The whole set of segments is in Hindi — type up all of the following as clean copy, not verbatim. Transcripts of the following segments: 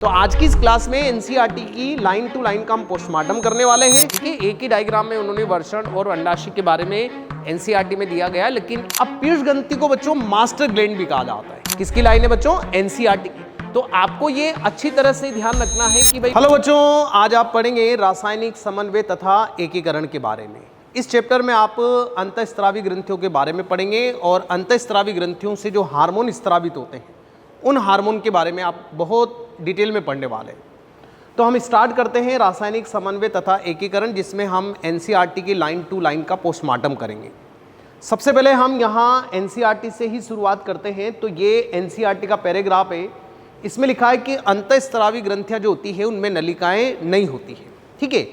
तो आज की इस क्लास में एनसीईआरटी की लाइन टू लाइन का हम पोस्टमार्टम करने वाले हैं कि एक ही डायग्राम में उन्होंने वर्षण और अंडाशय के बारे में एनसीईआरटी में दिया गया, लेकिन अब पीयूष ग्रंथि को बच्चों मास्टर ग्लैंड भी कहा जाता है। किसकी लाइन है बच्चों? एनसीईआरटी की। तो आपको ये अच्छी तरह से ध्यान रखना है कि भाई हेलो बच्चों, आज आप पढ़ेंगे रासायनिक समन्वय तथा एकीकरण के बारे में। इस चैप्टर में आप अंतःस्रावी ग्रंथियों के बारे में पढ़ेंगे और अंतःस्रावी ग्रंथियों से जो हार्मोन स्रावित होते हैं उन हार्मोन के बारे में आप बहुत डिटेल में पढ़ने वाले हैं। तो हम स्टार्ट करते हैं रासायनिक समन्वय तथा एकीकरण, जिसमें हम एनसीईआरटी की लाइन टू लाइन का पोस्टमार्टम करेंगे। सबसे पहले हम यहाँ एनसीईआरटी से ही शुरुआत करते हैं। तो ये एनसीईआरटी का पैराग्राफ है, इसमें लिखा है कि अंतःस्रावी ग्रंथियाँ जो होती है उनमें नलिकाएँ नहीं होती है, ठीक है।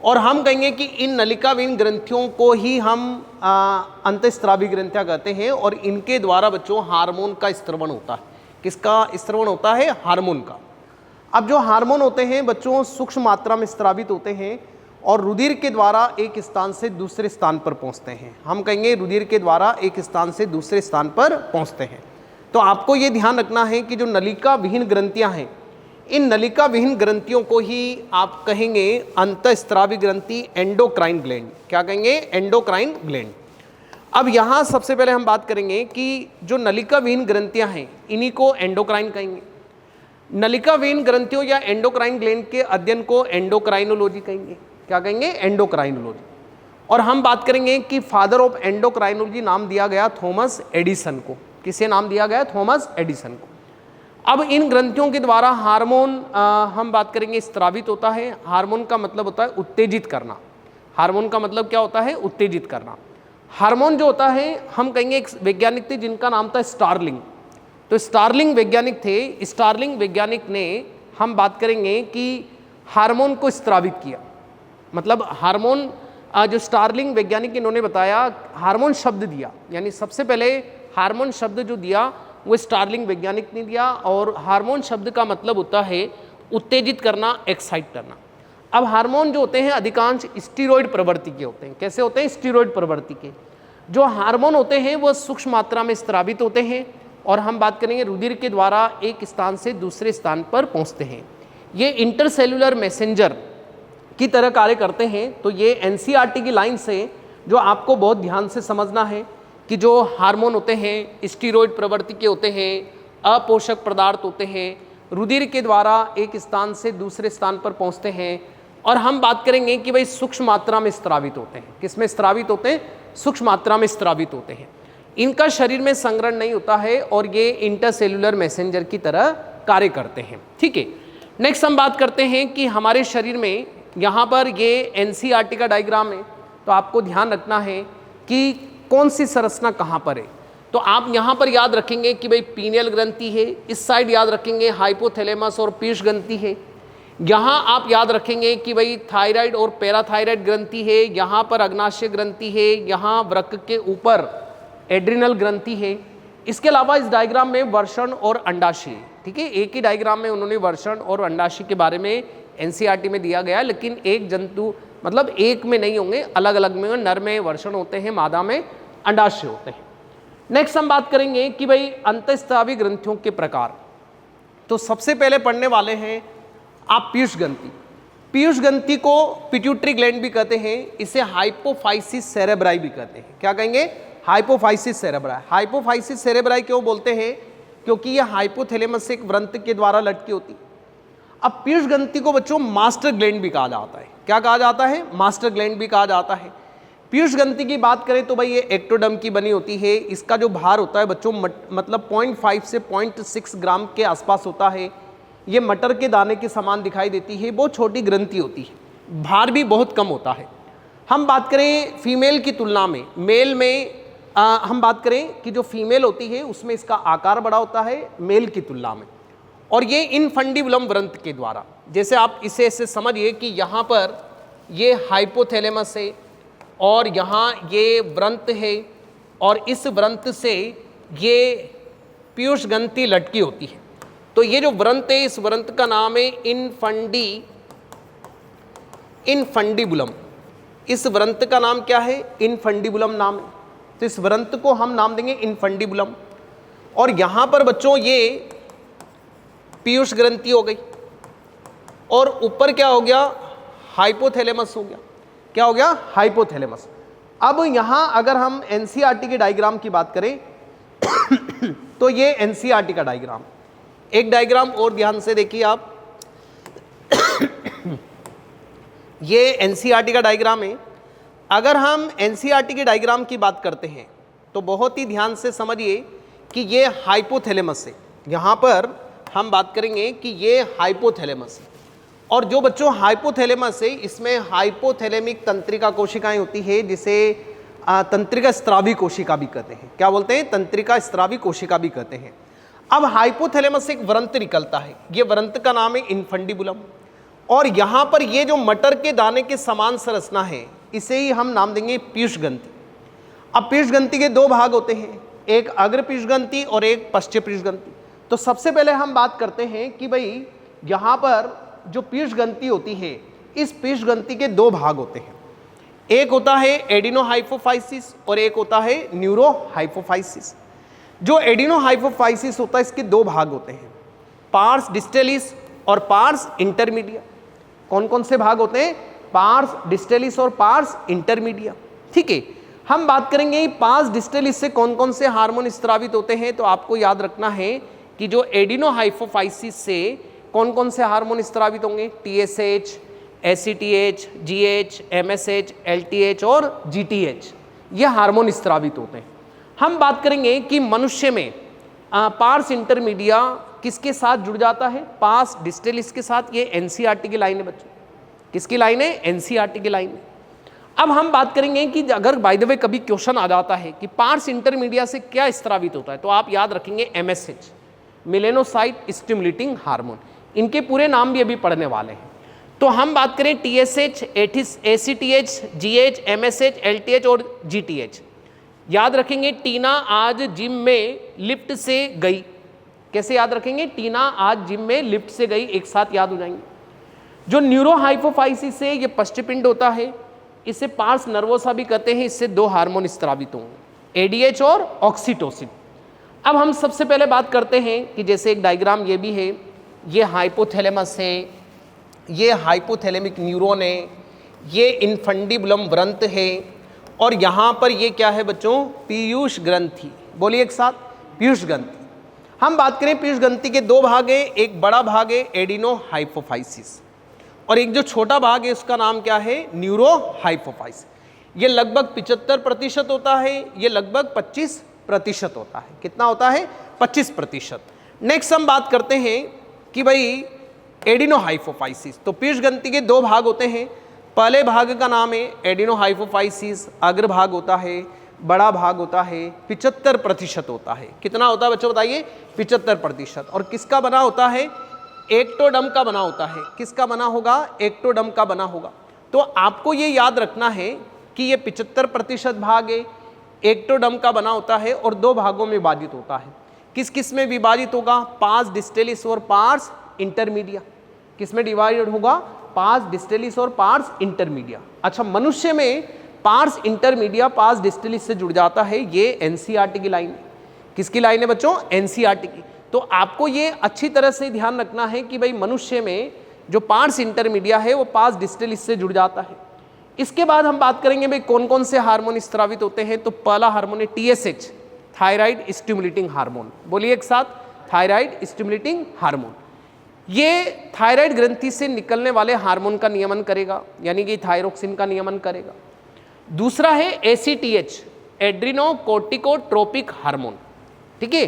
और हम कहेंगे कि इन नलिकाविहीन ग्रंथियों को ही हम अंतःस्रावी ग्रंथियाँ कहते हैं और इनके द्वारा बच्चों हार्मोन का स्त्रवण होता है। किसका स्त्रवण होता है? हार्मोन का। अब जो हार्मोन होते हैं बच्चों सूक्ष्म मात्रा में स्रावित होते हैं और रुधिर के द्वारा एक स्थान से दूसरे स्थान पर पहुंचते हैं। हम कहेंगे रुधिर के द्वारा एक स्थान से दूसरे स्थान पर पहुंचते हैं। तो आपको ये ध्यान रखना है कि जो नलिका विहीन ग्रंथियां हैं, इन नलिका विहीन ग्रंथियों को ही आप कहेंगे अंतःस्रावी ग्रंथि, एंडोक्राइन ग्लैंड। क्या कहेंगे? Endocrine gland. अब यहाँ सबसे पहले हम बात करेंगे कि जो नलिका विहीन ग्रंथियाँ हैं इन्हीं को एंडोक्राइन कहेंगे। नलिका विहीन ग्रंथियों या एंडोक्राइन ग्लैंड के अध्ययन को एंडोक्राइनोलॉजी कहेंगे। क्या कहेंगे? एंडोक्राइनोलॉजी। और हम बात करेंगे कि फादर ऑफ एंडोक्राइनोलॉजी नाम दिया गया थॉमस एडिसन को। किसे नाम दिया गया? थॉमस एडिसन को। अब इन ग्रंथियों के द्वारा हार्मोन हम बात करेंगे स्रावित होता है। हार्मोन का मतलब होता है उत्तेजित करना। हार्मोन का मतलब क्या होता है? उत्तेजित करना। हार्मोन जो होता है, हम कहेंगे एक वैज्ञानिक थे जिनका नाम था स्टार्लिंग। तो स्टार्लिंग वैज्ञानिक थे। स्टार्लिंग वैज्ञानिक ने हम बात करेंगे कि हार्मोन को स्रावित किया। मतलब हार्मोन जो स्टार्लिंग वैज्ञानिक इन्होंने बताया, हार्मोन शब्द दिया, यानी सबसे पहले हार्मोन शब्द जो दिया वो स्टार्लिंग वैज्ञानिक ने दिया। और हार्मोन शब्द का मतलब होता है उत्तेजित करना, एक्साइट करना। अब हार्मोन जो होते हैं अधिकांश स्टीरॉयड प्रवृत्ति के होते हैं। कैसे होते हैं? स्टीरॉयड प्रवृत्ति के। जो हार्मोन होते हैं वो सूक्ष्म मात्रा में स्रावित होते हैं और हम बात करेंगे रुधिर के द्वारा एक स्थान से दूसरे स्थान पर पहुंचते हैं। ये इंटरसेल्युलर मैसेंजर की तरह कार्य करते हैं। तो ये एनसीईआरटी की लाइन से जो आपको बहुत ध्यान से समझना है कि जो हार्मोन होते हैं स्टीरॉयड प्रवृत्ति के होते हैं, अपोषक पदार्थ होते हैं, रुधिर के द्वारा एक स्थान से दूसरे स्थान पर पहुंचते हैं। और हम बात करेंगे कि भाई सूक्ष्म मात्रा में स्रावित होते हैं। किसमें स्रावित होते हैं? सूक्ष्म मात्रा में स्रावित होते हैं। इनका शरीर में संग्रहण नहीं होता है और ये इंटरसेल्युलर मैसेंजर की तरह कार्य करते हैं, ठीक है। नेक्स्ट हम बात करते हैं कि हमारे शरीर में यहाँ पर ये एनसीईआरटी का डायग्राम है। तो आपको ध्यान रखना है कि कौन सी संरचना कहाँ पर है। तो आप यहाँ पर याद रखेंगे कि भाई पीनियल ग्रंथि है, इस साइड याद रखेंगे हाइपोथैलेमस और पीयूष ग्रंथि है। यहाँ आप याद रखेंगे कि भाई थायराइड और पैराथायराइड ग्रंथि है, यहाँ पर अग्नाशय ग्रंथि है, यहाँ वृक्क के ऊपर एड्रिनल ग्रंथि है। इसके अलावा इस डायग्राम में वर्षण और अंडाशय, ठीक है, एक ही डायग्राम में उन्होंने वर्षण और अंडाशय के बारे में एनसीईआरटी में दिया गया, लेकिन एक जंतु मतलब एक में नहीं होंगे, अलग अलग में। नर में वर्षण होते हैं, मादा में अंडाशय होते हैं। नेक्स्ट हम बात करेंगे कि भाई अंतःस्रावी ग्रंथियों के प्रकार। तो सबसे पहले पढ़ने वाले हैं आप पीयूष ग्रंथि। पीयूष ग्रंथि को पिट्यूटरी ग्लैंड भी कहते हैं, इसे हाइपोफाइसिस सेरेब्राई भी कहते हैं। क्या कहेंगे? Hypophysis cerebri. हाइपोफाइसिस सेरेब्राई क्यों बोलते हैं? क्योंकि यह हाइपोथैलेमस से एक व्रंत के द्वारा लटकी होती। अब पीयूष ग्रंथि को बच्चों मास्टर ग्लैंड भी कहा जाता है। क्या कहा जाता है? मास्टर ग्लैंड भी कहा जाता है। पीयूष ग्रंथि की बात करें तो भाई ये एक्टोडर्म की बनी होती है। इसका जो भार होता है बच्चों मतलब 0.5 से 0.6 ग्राम के आसपास होता है। ये मटर के दाने के समान दिखाई देती है, बहुत छोटी ग्रंथि होती है, भार भी बहुत कम होता है। हम बात करें फीमेल की तुलना में मेल में हम बात करें कि जो फीमेल होती है उसमें इसका आकार बड़ा होता है मेल की तुलना में। और ये इनफंडिबुलम व्रंत के द्वारा, जैसे आप इसे ऐसे समझिए कि यहाँ पर ये हाइपोथैलेमस है और यहाँ ये व्रंत है और इस व्रंत से ये पीयूष ग्रंथि लटकी होती है। तो ये जो व्रंत है इस व्रंत का नाम है इनफंडिबुलम। इस व्रंत का नाम क्या है? इनफंडिबुलम नाम है। तो इस व्रंत को हम नाम देंगे इनफंडिबुलम। और यहाँ पर बच्चों ये पीयूष ग्रंथि हो गई, और ऊपर क्या हो गया, हाइपोथैलेमस हो गया। क्या हो गया, हाइपोथैलेमस। अब यहां अगर हम एनसीईआरटी के डायग्राम की बात करें तो ये एनसीईआरटी का डायग्राम, एक डायग्राम और ध्यान से देखिए आप, ये एनसीईआरटी का डायग्राम है। अगर हम एनसीईआरटी के डायग्राम की बात करते हैं तो बहुत ही ध्यान से समझिए कि ये हाइपोथैलेमस है। यहाँ पर हम बात करेंगे कि ये हाइपोथैलेमस है, और जो बच्चों हाइपोथैलेमस है इसमें हाइपोथैलेमिक तंत्रिका कोशिकाएं होती है, जिसे तंत्रिका स्त्रावी कोशिका भी कहते हैं। क्या बोलते हैं, तंत्रिका स्त्रावी कोशिका भी कहते हैं। अब हाइपोथैलेमस से एक व्रंत निकलता है, ये व्रंत का नाम है इन्फंडिबुलम, और यहाँ पर ये जो मटर के दाने के समान संरचना है इसे ही हम नाम देंगे पीयूष ग्रंथि। अब पीयूष ग्रंथि के दो भाग होते हैं, एक अग्र पीयूष ग्रंथि और एक पश्च पीयूष ग्रंथि। तो सबसे पहले हम बात करते हैं कि भाई यहाँ पर जो पीयूष ग्रंथि होती है, इस पीयूष ग्रंथि के दो भाग होते हैं, एक होता है एडिनोहाइपोफाइसिस और एक होता है न्यूरोहाइपोफाइसिस। जो एडिनोहाइपोफाइसिस होता है इसके दो भाग होते हैं, पार्स डिस्टेलिस और पार्स इंटरमीडिया। कौन कौन से भाग होते हैं, पार्स डिस्टेलिस और पार्स इंटरमीडिया। ठीक है, हम बात करेंगे पार्स डिस्टेलिस से कौन कौन से हार्मोन स्रावित होते हैं। तो आपको याद रखना है कि जो एडिनोहाइपोफाइसिस से कौन कौन से हार्मोन स्रावित होंगे, TSH, ACTH, GH, MSH, LTH और जीटीएच, ये हार्मोन स्रावित होते हैं। हम बात करेंगे कि मनुष्य में पार्स इंटरमीडिया किसके साथ जुड़ जाता है, पार्स डिस्टेलिस के साथ। ये एनसीईआरटी की लाइन है बच्चों, किसकी लाइन है, एनसीईआरटी की लाइन है। अब हम बात करेंगे कि अगर बाय द वे कभी क्वेश्चन आ जाता है कि पार्स इंटरमीडिया से क्या स्रावित होता है, तो आप याद रखेंगे एमएसएच, मेलेनोसाइट स्टिमुलेटिंग हार्मोन। इनके पूरे नाम भी अभी पढ़ने वाले हैं। तो हम बात करें TSH, ACTH, GH, MSH, LTH और जीटीएच। याद रखेंगे टीना आज जिम में लिफ्ट से गई। कैसे याद रखेंगे, टीना आज जिम में लिफ्ट से गई, एक साथ याद हो जाएंगे। जो न्यूरोहाइपोफाइसिस से ये पश्चपिंड होता है, इसे पार्स नर्वोसा भी कहते हैं। इससे दो हार्मोन स्रावित होंगे, एडीएच और ऑक्सीटोसिन। अब हम सबसे पहले बात करते हैं कि जैसे एक डायग्राम ये भी है, ये हाइपोथैलेमस है, ये हाइपोथैलेमिक न्यूरॉन है, ये इन्फंडिबुलम व्रंत है, और यहाँ पर ये क्या है बच्चों, पीयूष ग्रंथि। बोलिए एक साथ, पीयूष ग्रंथि। हम बात करें पीयूष ग्रंथि के दो भाग हैं, एक बड़ा भाग है एडिनोहाइपोफाइसिस और एक जो छोटा भाग है उसका नाम क्या है, न्यूरोहाइपोफाइसिस। ये लगभग 75% होता है, ये लगभग 25% होता है। कितना होता है, 25%। नेक्स्ट हम बात करते हैं कि भाई एडिनोहाइपोफाइसिस। तो पीयूष ग्रंथि के दो भाग होते हैं, पहले भाग का नाम है एडिनोहाइपोफाइसिस, अग्र भाग होता है, बड़ा भाग होता है, 75% होता है। कितना होता है बच्चों बताइए, 75%। और किसका बना होता है, एक्टोडर्म का बना होता है। किसका बना होगा, एक्टोडर्म का बना होगा। तो आपको ये याद रखना है कि ये 75% भाग है, एक्टोडर्म का बना होता है और दो भागों में विभाजित होता है। किस किस में विभाजित होगा, पार्स डिस्टेलिस और पार्स इंटरमीडिया। किस में डिवाइडेड होगा, पार्स डिस्टेलिस और पार्स इंटरमीडिया। अच्छा, मनुष्य में पार्स इंटरमीडिया पार्स डिस्टेलिस से जुड़ जाता है। ये एनसीईआरटी की लाइन है। किसकी लाइन है बच्चों, एनसीईआरटी की। तो आपको ये अच्छी तरह से ध्यान रखना है कि भाई मनुष्य में जो पार्स इंटरमीडिया है वो पार्स डिस्टेलिस से जुड़ जाता है। इसके बाद हम बात करेंगे भाई कौन कौन से हार्मोन स्रावित होते हैं। तो पहला हार्मोन है टीएसएच, थायराइड स्टिमुलेटिंग हार्मोन। बोलिए एक साथ, थायराइड स्टिमुलेटिंग हार्मोन। ये थायराइड ग्रंथि से निकलने वाले हार्मोन का नियमन करेगा, यानी कि थायरोक्सिन का नियमन करेगा। दूसरा है एसीटीएच, एड्रिनोकोर्टिकोट्रोपिक हार्मोन। ठीक है,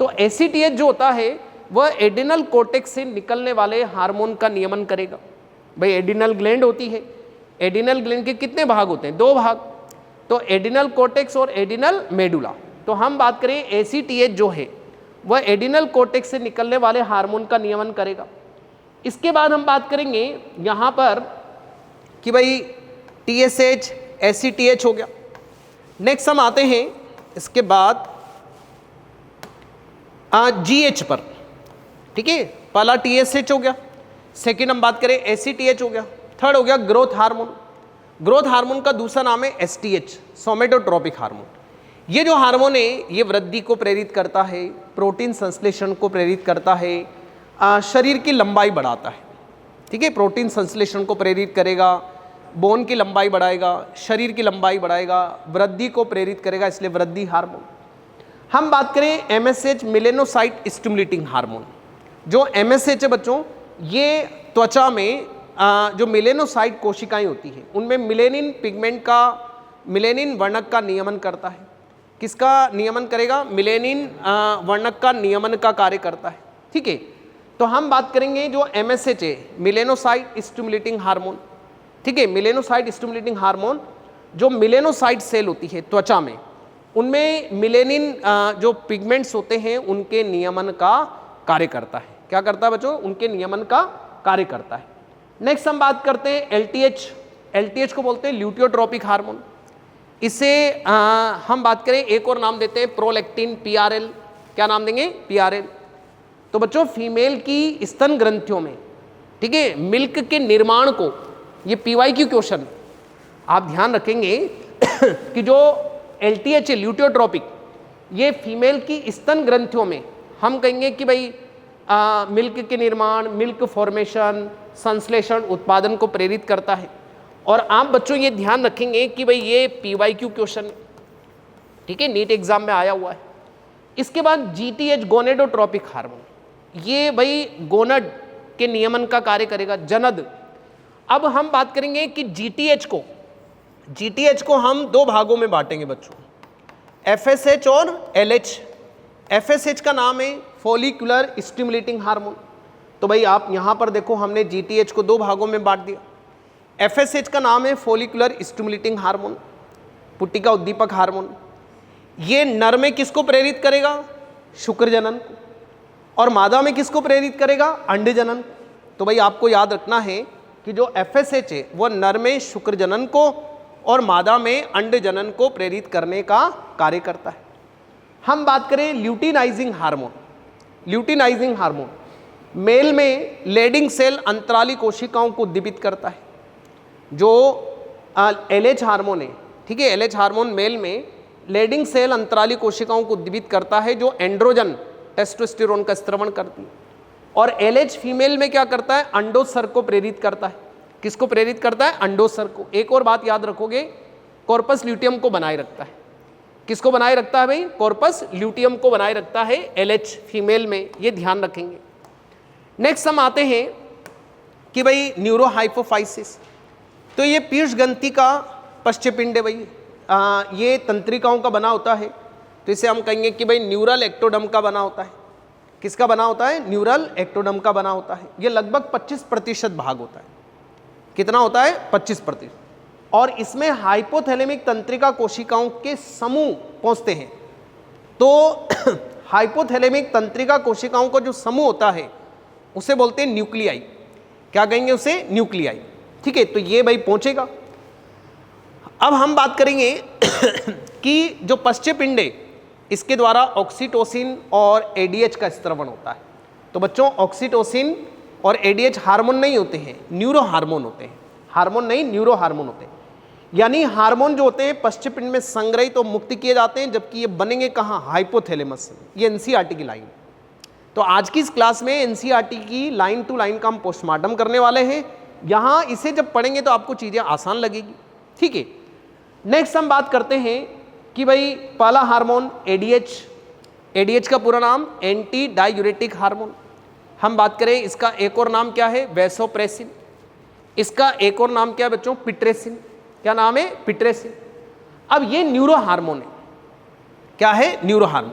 तो एसीटीएच जो होता है वह एड्रिनल कोर्टेक्स से निकलने वाले हार्मोन का नियमन करेगा। भाई एड्रिनल ग्लैंड होती है, एड्रिनल ग्लैंड के कितने भाग होते हैं, दो भाग, तो एड्रिनल कोर्टेक्स और एड्रिनल मेडुला। तो हम बात करें एसीटीएच जो है वह एड्रिनल कोर्टेक्स से निकलने वाले हार्मोन का नियमन करेगा। इसके बाद हम बात करेंगे यहाँ पर कि भाई टीएसएच, एसीटीएच हो गया। नेक्स्ट हम आते हैं इसके बाद जीएच पर। ठीक है, पहला टीएसएच हो गया, सेकंड हम बात करें एसीटीएच हो गया, थर्ड हो गया ग्रोथ हार्मोन। ग्रोथ हार्मोन का दूसरा नाम है एसटीएच, सोमेटोट्रोपिक हार्मोन। ये जो हार्मोन है ये वृद्धि को प्रेरित करता है, प्रोटीन संश्लेषण को प्रेरित करता है, शरीर की लंबाई बढ़ाता है। ठीक है, प्रोटीन संश्लेषण को प्रेरित करेगा, बोन की लंबाई बढ़ाएगा, शरीर की लंबाई बढ़ाएगा, वृद्धि को प्रेरित करेगा, इसलिए वृद्धि हार्मोन। हम बात करें MSH मेलेनोसाइट स्टिमुलेटिंग हार्मोन। जो MSH है बच्चों, ये त्वचा में जो मेलेनोसाइट कोशिकाएं होती हैं उनमें मिलेनिन पिगमेंट का, मिलेनिन वर्णक का नियमन करता है। किसका नियमन करेगा? मिलेनिन वर्णक का नियमन का कार्य करता है। ठीक है, तो हम बात करेंगे जो MSH है मिलेनोसाइट स्टिमुलेटिंग हार्मोन। ठीक है, मिलेनोसाइट स्टिमुलेटिंग हार्मोन, जो मिलेनोसाइट सेल होती है त्वचा में, उनमें मिलेनिन जो पिगमेंट्स होते हैं उनके नियमन का कार्य करता है। क्या करता है बच्चों? उनके नियमन का कार्य करता है। नेक्स्ट हम बात करते हैं LTH। LTH को बोलते हैं ल्यूटियोट्रोपिक हार्मोन। इसे हम बात करें, एक और नाम देते हैं प्रोलैक्टिन, PRL। क्या नाम देंगे? PRL। तो बच्चों फीमेल की स्तन ग्रंथियों में, ठीक है, मिल्क के निर्माण को, ये PYQ क्वेश्चन आप ध्यान रखेंगे कि जो LTH है ल्यूटियोट्रोपिक, ये फीमेल की स्तन ग्रंथियों में हम कहेंगे कि भाई मिल्क के निर्माण, मिल्क फॉर्मेशन, संश्लेषण, उत्पादन को प्रेरित करता है। और आप बच्चों ये ध्यान रखेंगे कि भाई ये PYQ क्वेश्चन, ठीक है, नीट एग्जाम में आया हुआ है। इसके बाद GTH गोनेडोट्रोपिक हार्मोन, ये भाई गोनड के नियमन का कार्य करेगा, जनद। अब हम बात करेंगे कि GTH को हम दो भागों में बांटेंगे बच्चों, FSH और LH। FSH का नाम है फॉलिकुलर स्टिमुलेटिंग हार्मोन। तो भाई आप यहाँ पर देखो, हमने GTH को दो भागों में बांट दिया। FSH का नाम है फॉलिकुलर स्टिमुलेटिंग हार्मोन, पुट्टिका उद्दीपक हार्मोन। ये नर में किसको प्रेरित करेगा? शुक्र जनन को। और मादा में किसको प्रेरित करेगा? अंड जनन। तो भाई आपको याद रखना है कि जो FSH है वो नर में शुक्र जनन को और मादा में अंड जनन को प्रेरित करने का कार्य करता है। हम बात करें luteinizing hormone. Luteinizing hormone mail में लेडिंग सेल अंतराली कोशिकाओं को उद्दीपित करता है। जो LH हार्मोन है, ठीक है, LH हार्मोन मेल में लेडिंग सेल अंतराली कोशिकाओं को उद्दीपित करता है, जो एंड्रोजन टेस्टोस्टेरोन का स्त्रवण करती है। और LH फीमेल में क्या करता है? अंडोत्सर्ग को प्रेरित करता है। किसको प्रेरित करता है? अंडोत्सर्ग को। एक और बात याद रखोगे, कॉर्पस ल्यूटियम को बनाए रखता है। किसको बनाए रखता है भाई? कॉर्पस ल्यूटियम को बनाए रखता है LH फीमेल में, ये ध्यान रखेंगे। नेक्स्ट हम आते हैं कि भाई न्यूरोहाइपोफाइसिस। तो ये पीयूष ग्रंथि का पश्चपिंड है भाई, ये तंत्रिकाओं का बना होता है। तो इसे हम कहेंगे कि भाई न्यूरल एक्टोडम का बना होता है। किसका बना होता है? न्यूरल एक्टोडम का बना होता है। ये लगभग 25% भाग होता है। कितना होता है? 25%। और इसमें हाइपोथैलेमिक तंत्रिका कोशिकाओं के समूह पहुंचते हैं। तो हाइपोथैलेमिक तंत्रिका कोशिकाओं का जो समूह होता है उसे बोलते हैं न्यूक्लियाई। क्या कहेंगे उसे? न्यूक्लियाई। ठीक है, तो ये भाई पहुंचेगा। अब हम बात करेंगे कि जो पश्चपिंड है इसके द्वारा ऑक्सीटोसिन और ADH का स्त्रवण होता है। तो बच्चों ऑक्सीटोसिन और ADH हार्मोन नहीं होते हैं, न्यूरो हार्मोन होते हैं। हार्मोन नहीं, न्यूरो हार्मोन होते हैं। यानी हार्मोन जो होते हैं पश्चपिंड में संग्रहित और मुक्त किए जाते हैं, जबकि ये बनेंगे कहाँ? हाइपोथैलेमस में। ये NCERT की लाइन। तो आज की इस क्लास में NCERT की लाइन टू लाइन का हम पोस्टमार्टम करने वाले हैं। यहाँ इसे जब पढ़ेंगे तो आपको चीज़ें आसान लगेगी। ठीक है, नेक्स्ट हम बात करते हैं कि भाई पहला हार्मोन ADH। ADH का पूरा नाम एंटी डायूरेटिक हार्मोन। हम बात करें इसका एक और नाम क्या है? वैसोप्रेसिन। इसका एक और नाम क्या है बच्चों? पिट्रेसिन। क्या नाम है? पिट्रेसिन। अब ये न्यूरो हार्मोन है। क्या है? Neuro hormone.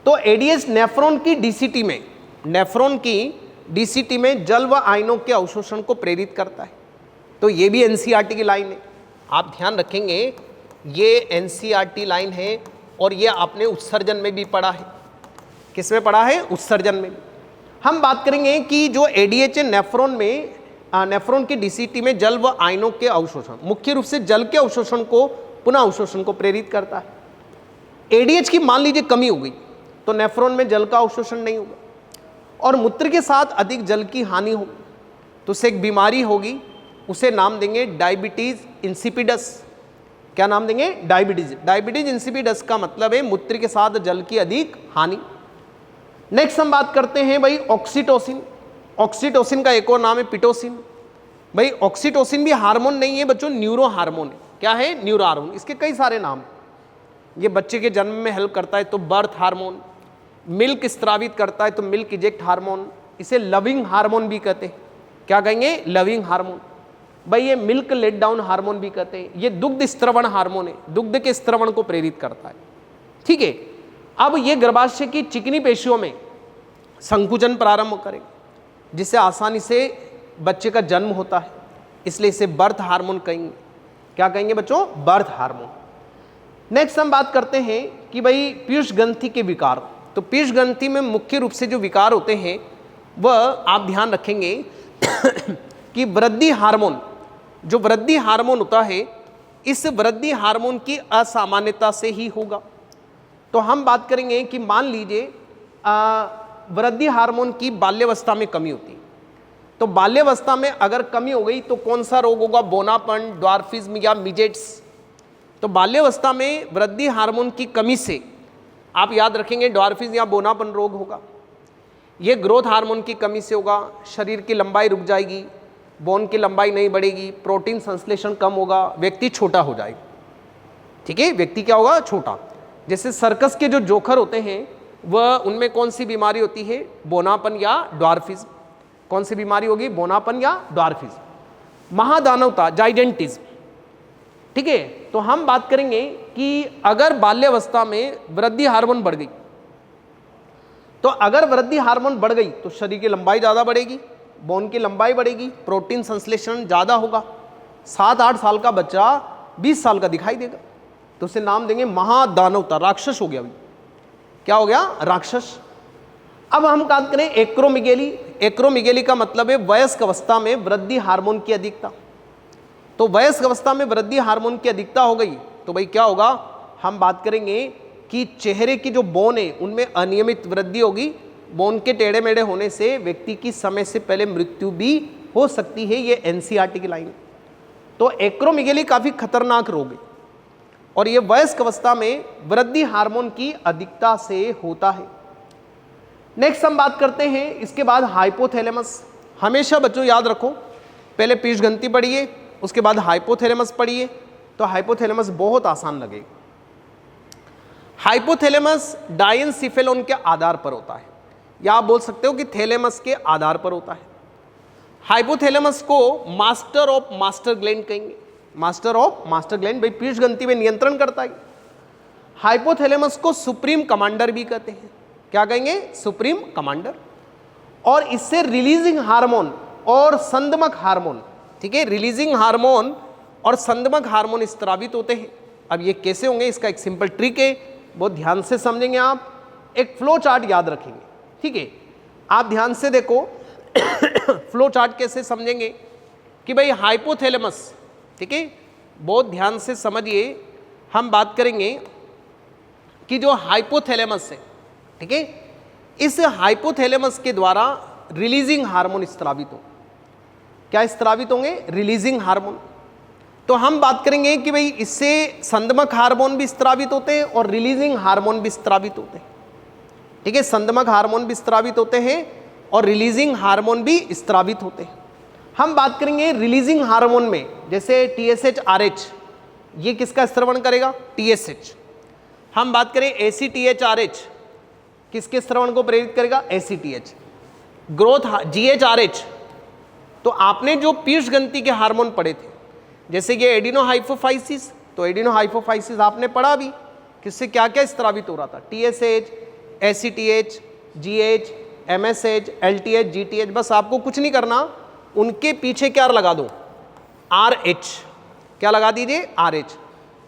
तो ADH नेफ्रॉन की DCT में, नेफ्रॉन की DCT में जल व आयनों के अवशोषण को प्रेरित करता है। तो ये भी NCERT की लाइन है, आप ध्यान रखेंगे। ये NCERT लाइन है और ये आपने उत्सर्जन में भी पढ़ा है। किस में पढ़ा है? उत्सर्जन में। हम बात करेंगे कि जो ADH है नेफ्रॉन में, नेफ्रॉन की DCT में जल व आयनों के अवशोषण, मुख्य रूप से जल के अवशोषण को, पुनः अवशोषण को प्रेरित करता है। ADH की मान लीजिए कमी हो गई तो नेफ्रॉन में जल का अवशोषण नहीं होगा और मूत्र के साथ अधिक जल की हानि होगी तो उसे एक बीमारी होगी, उसे नाम देंगे डायबिटीज इंसिपिडस। क्या नाम देंगे? डायबिटीज। डायबिटीज इंसिपिडस का मतलब है मूत्र के साथ जल की अधिक हानि। नेक्स्ट हम बात करते हैं भाई ऑक्सीटोसिन। ऑक्सीटोसिन का एक और नाम है पिटोसिन। भाई ऑक्सीटोसिन भी हार्मोन नहीं है बच्चों, न्यूरो हार्मोन है। क्या है? Neuro hormone. इसके कई सारे नाम हैं। ये बच्चे के जन्म में हेल्प करता है तो बर्थ हार्मोन, मिल्क स्त्रावित करता है तो मिल्क इजेक्ट हार्मोन, इसे लविंग हार्मोन भी कहते हैं। क्या कहेंगे? Loving hormone. भाई ये मिल्क लेट डाउन हार्मोन भी कहते हैं। ये दुग्ध स्त्रवण हार्मोन है, दुग्ध के स्त्रवण को प्रेरित करता है। ठीक है। अब ये गर्भाशय की चिकनी पेशियों में संकुचन प्रारंभ करेगा, जिससे आसानी से बच्चे का जन्म होता है, इसलिए इसे बर्थ हार्मोन कहेंगे। क्या कहेंगे बच्चों? Birth hormone. नेक्स्ट हम बात करते हैं कि भाई पीयूष ग्रंथि के विकार। तो पीयूष ग्रंथि में मुख्य रूप से जो विकार होते हैं वह आप ध्यान रखेंगे कि वृद्धि हार्मोन, जो वृद्धि हार्मोन होता है, इस वृद्धि हार्मोन की असामान्यता से ही होगा। तो हम बात करेंगे कि मान लीजिए वृद्धि हार्मोन की बाल्यावस्था में कमी होती है, तो बाल्यावस्था में अगर कमी हो गई तो कौन सा रोग होगा? बोनापन, ड्वार्फिज्म या मिजेट्स। तो बाल्यावस्था में वृद्धि हार्मोन की कमी से आप याद रखेंगे ड्वार्फिज्म या बोनापन रोग होगा। ये ग्रोथ हार्मोन की कमी से होगा। शरीर की लंबाई रुक जाएगी, बोन की लंबाई नहीं बढ़ेगी, प्रोटीन संश्लेषण कम होगा, व्यक्ति छोटा हो जाएगा। ठीक है, व्यक्ति क्या होगा? छोटा। जैसे सर्कस के जो जोकर होते हैं वह, उनमें कौन सी बीमारी होती है? बोनापन या ड्वार्फिज्म। कौन सी बीमारी होगी? बोनापन या ड्वार्फिज्म। महादानवता, जाइडेंटिज्म। ठीक है। तो हम बात करेंगे कि अगर बाल्यावस्था में वृद्धि हार्मोन बढ़ गई, तो अगर वृद्धि हार्मोन बढ़ गई तो शरीर की लंबाई ज़्यादा बढ़ेगी, बोन की लंबाई बढ़ेगी, प्रोटीन संश्लेषण ज़्यादा होगा। 7-8 साल का बच्चा 20 साल का दिखाई देगा, तो उसे नाम देंगे महादानवता, राक्षस हो गया। अभी क्या हो गया? राक्षस। अब हम बात करें एक्रोमिगेली। एक्रोमिगेली का मतलब है वयस्क अवस्था में वृद्धि हार्मोन की अधिकता। तो वयस्क अवस्था में वृद्धि हार्मोन की अधिकता हो गई तो भाई क्या होगा? हम बात करेंगे कि चेहरे की जो बोन है उनमें अनियमित वृद्धि होगी। बोन के टेढ़े मेढ़े होने से व्यक्ति की समय से पहले मृत्यु भी हो सकती है। ये एनसीईआरटी की लाइन। तो एक्रोमिगेली काफ़ी खतरनाक रोग है और ये वयस्क अवस्था में वृद्धि हार्मोन की अधिकता से होता है। नेक्स्ट हम बात करते हैं इसके बाद हाइपोथैलेमस। हमेशा बच्चों याद रखो, पहले पीयूष ग्रंथि पढ़िए, उसके बाद हाइपोथैलेमस पढ़िए, तो हाइपोथैलेमस बहुत आसान लगेगा। हाइपोथैलेमस डायनसिफेलोन के आधार पर होता है, या आप बोल सकते हो कि थैलेमस के आधार पर होता है। हाइपोथैलेमस को मास्टर ऑफ मास्टर ग्लैंड कहेंगे। मास्टर ऑफ मास्टर ग्लैंड, भाई पीयूष ग्रंथि में नियंत्रण करता है। हाइपोथैलेमस को सुप्रीम कमांडर भी कहते हैं। क्या कहेंगे? Supreme commander. और इससे रिलीजिंग हार्मोन और संदमक हार्मोन, ठीक है, रिलीजिंग हार्मोन और संदमक हार्मोन स्त्रावित होते हैं। अब ये कैसे होंगे? इसका एक सिंपल ट्रिक है, बहुत ध्यान से समझेंगे आप। एक फ्लो चार्ट याद रखेंगे। ठीक है, आप ध्यान से देखो फ्लो चार्ट कैसे समझेंगे कि भाई हाइपोथैलेमस, ठीक है, बहुत ध्यान से समझिए। हम बात करेंगे कि जो हाइपोथैलेमस है, ठीक है, इस हाइपोथैलेमस के द्वारा रिलीजिंग हार्मोन स्त्रावित हो। क्या स्त्रावित होंगे? Releasing hormone. तो हम बात करेंगे कि भाई इससे संदमक हार्मोन भी स्त्रावित होते हैं और रिलीजिंग हार्मोन भी स्त्रावित होते हैं। ठीक है, संदमक हार्मोन भी स्त्रावित होते हैं और रिलीजिंग हार्मोन भी स्त्रावित होते हैं। हम बात करेंगे रिलीजिंग हार्मोन में, जैसे TSH RH, ये किसका स्त्रवण करेगा? TSH। हम बात करें ACTH RH, किसके स्त्रवण को प्रेरित करेगा? ACTH। ग्रोथ GH RH, तो आपने जो पीयूष ग्रंथि के हार्मोन पढ़े थे, जैसे कि एडिनोहाइपोफाइसिस, तो एडिनोहाइपोफाइसिस आपने पढ़ा भी, किससे क्या क्या स्त्रावित हो रहा था? TSH, ACTH, GH, MSH, LTH, GTH। बस आपको कुछ नहीं करना, उनके पीछे क्या लगा दो? RH। क्या लगा दीजिए? RH।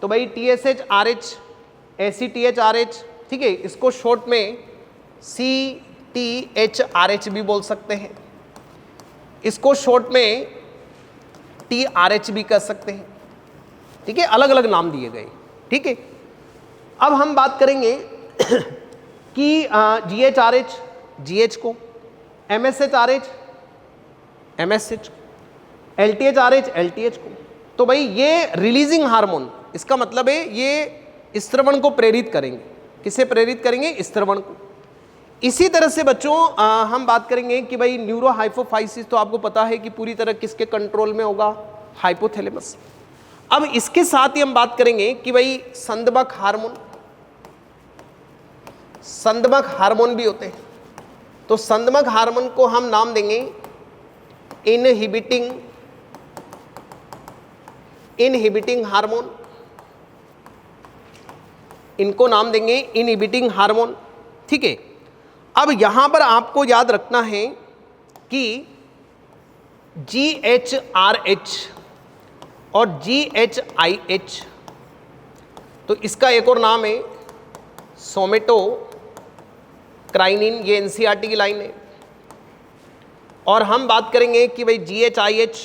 तो भाई TSH RH, ACTH RH, ठीक है, इसको शॉर्ट में CTH RH भी बोल सकते हैं, इसको शॉर्ट में TRH भी कर सकते हैं। ठीक है, अलग अलग नाम दिए गए। ठीक है, अब हम बात करेंगे कि GHRH, GH को, MSHRH, MSH, LTHRH, LTH को। तो भाई ये रिलीजिंग हार्मोन, इसका मतलब है ये स्त्रवण को प्रेरित करेंगे। किसे प्रेरित करेंगे? स्त्रवण को। इसी तरह से बच्चों हम बात करेंगे कि भाई न्यूरो हाइपोफाइसिस तो आपको पता है कि पूरी तरह किसके कंट्रोल में होगा, हाइपोथैलेमस। अब इसके साथ ही हम बात करेंगे कि भाई संदबक हार्मोन, संदबक हार्मोन भी होते हैं। तो संदबक हार्मोन को हम नाम देंगे इनहिबिटिंग हार्मोन, इनको नाम देंगे इनहिबिटिंग हार्मोन, ठीक है। अब यहां पर आपको याद रखना है कि GHRH और GHIH, तो इसका एक और नाम है सोमेटोक्राइनिन, ये एनसीईआरटी की लाइन है। और हम बात करेंगे कि भाई GHIH